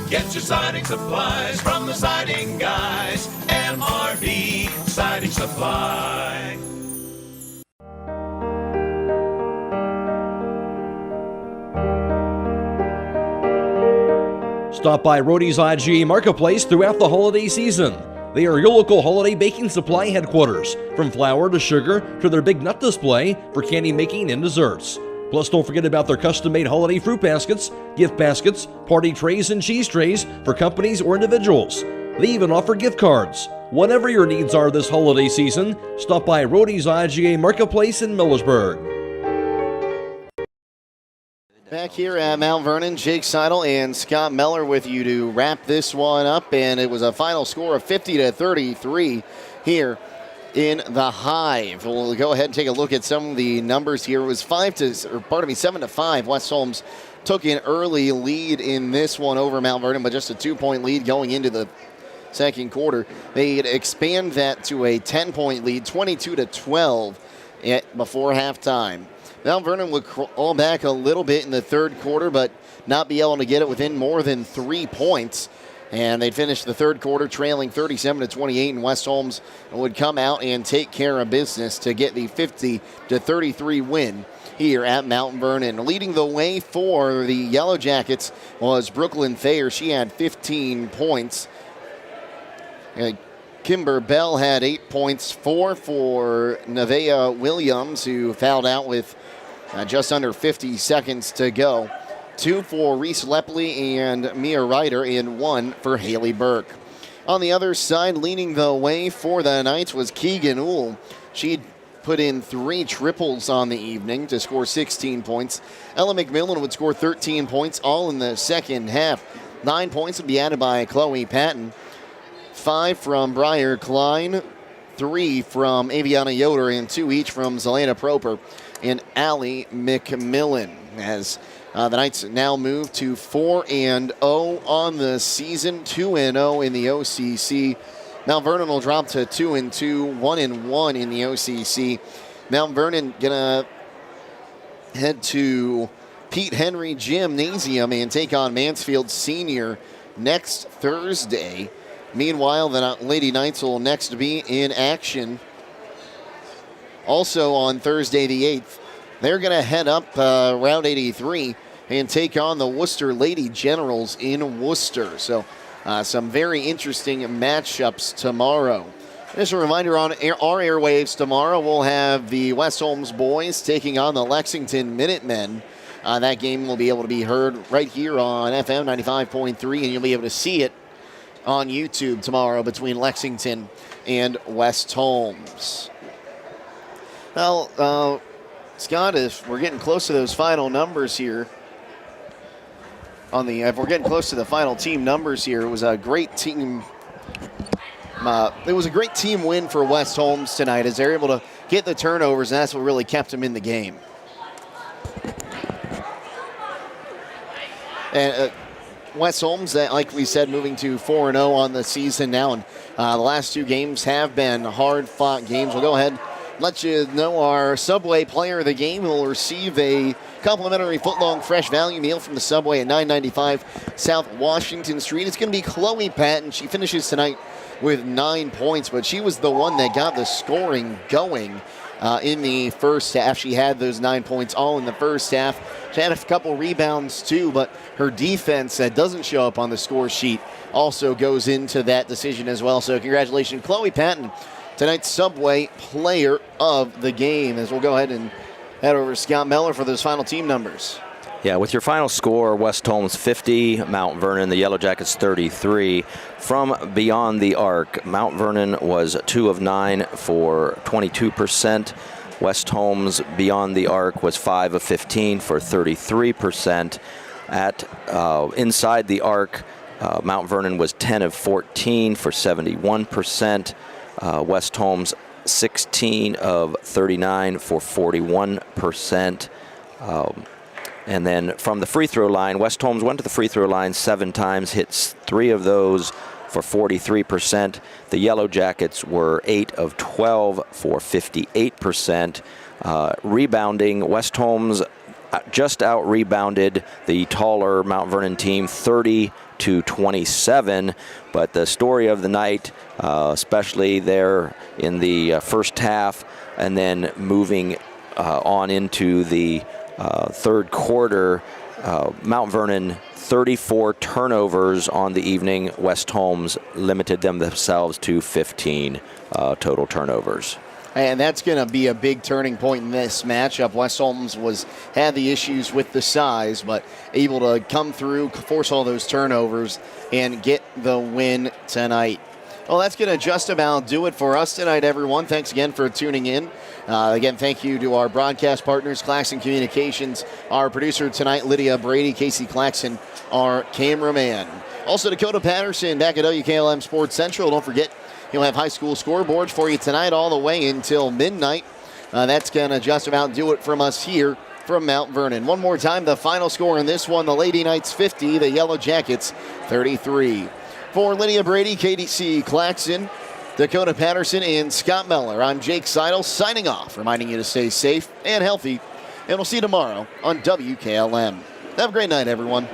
Get your siding supplies from the siding guys. MRV Siding Supply. Stop by Rody's IGA Marketplace throughout the holiday season. They are your local holiday baking supply headquarters, from flour to sugar to their big nut display for candy making and desserts. Plus, don't forget about their custom-made holiday fruit baskets, gift baskets, party trays, and cheese trays for companies or individuals. They even offer gift cards. Whatever your needs are this holiday season, stop by Rody's IGA Marketplace in Millersburg. Back here at Mount Vernon, Jake Sidle and Scott Meller with you to wrap this one up, and it was a final score of 50-33 here in the Hive. We'll go ahead and take a look at some of the numbers here. It was 7-5. West Holmes took an early lead in this one over Mount Vernon, but just a 2-point lead going into the second quarter. They'd expand that to a 10-point lead, 22-12 before halftime. Mount Vernon would crawl back a little bit in the third quarter, but not be able to get it within more than 3 points. And they'd finish the third quarter trailing 37-28, and West Holmes would come out and take care of business to get the 50-33 win here at Mount Vernon. Leading the way for the Yellow Jackets was Brooklyn Thayer. She had 15 points. Kimber Bell had 8 points, 4 for Nevaeh Williams, who fouled out with just under 50 seconds to go. 2 for Reese Lepley and Mia Ryder, and 1 for Haley Burke. On the other side, leading the way for the Knights was Keegan Uhl. She put in 3 triples on the evening to score 16 points. Ella McMillan would score 13 points, all in the second half. 9 points would be added by Chloe Patton. 5 from Briar Klein, 3 from Aviana Yoder, and 2 each from Zelena Proper and Allie McMillan. As the Knights now move to 4-0 on the season, 2-0 in the OCC. Mount Vernon will drop to 2-2, 1-1 in the OCC. Mount Vernon gonna head to Pete Henry Gymnasium and take on Mansfield Senior next Thursday. Meanwhile, the Lady Knights will next be in action. Also on Thursday the 8th, they're going to head up Route 83 and take on the Worcester Lady Generals in Worcester. So some very interesting matchups tomorrow. Just a reminder, on our airwaves tomorrow, we'll have the West Holmes boys taking on the Lexington Minutemen. That game will be able to be heard right here on FM 95.3, and you'll be able to see it on YouTube tomorrow between Lexington and West Holmes. Well, Scott, if we're getting close to those final numbers here, if we're getting close to the final team numbers here, it was a great team. It was a great team win for West Holmes tonight as they're able to get the turnovers, and that's what really kept them in the game. And West Holmes, like we said, moving to 4-0 on the season now, and the last two games have been hard-fought games. We'll go ahead and let you know our Subway player of the game will receive a complimentary foot-long fresh value meal from the Subway at 995 South Washington Street. It's going to be Chloe Patton. She finishes tonight with 9 points, but she was the one that got the scoring going in the first half. She had those 9 points all in the first half. She had a couple rebounds too, but her defense that doesn't show up on the score sheet also goes into that decision as well. So congratulations, Chloe Patton, tonight's Subway player of the game. As we'll go ahead and head over to Scott Meller for those final team numbers. Yeah, with your final score, West Holmes 50, Mount Vernon, the Yellow Jackets 33. From beyond the arc, Mount Vernon was 2 of 9 for 22%. West Holmes beyond the arc was 5 of 15 for 33%. Inside the arc, Mount Vernon was 10 of 14 for 71%. West Holmes 16 of 39 for 41%. And then from the free throw line, West Holmes went to the free throw line 7 times, hit 3 of those for 43%. The Yellow Jackets were 8 of 12 for 58%. Rebounding, West Holmes just out-rebounded the taller Mount Vernon team 30-27. But the story of the night, especially there in the first half and then moving on into the third quarter, Mount Vernon 34 turnovers on the evening. West Holmes limited themselves to 15 total turnovers. And that's going to be a big turning point in this matchup. West Holmes had the issues with the size, but able to come through, force all those turnovers, and get the win tonight. Well, that's going to just about do it for us tonight, everyone. Thanks again for tuning in. Again, thank you to our broadcast partners, Claxon Communications, our producer tonight, Lydia, Brady, Casey Claxon, our cameraman. Also, Dakota Patterson back at WKLM Sports Central. Don't forget, he'll have high school scoreboards for you tonight all the way until midnight. That's going to just about do it from us here from Mount Vernon. One more time, the final score in this one, the Lady Knights 50, the Yellow Jackets 33. For Lydia, Brady, KDC Claxon, Dakota Patterson, and Scott Meller, I'm Jake Sidle signing off, reminding you to stay safe and healthy, and we'll see you tomorrow on WKLM. Have a great night, everyone.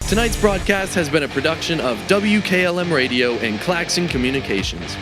Tonight's broadcast has been a production of WKLM Radio and Claxon Communications.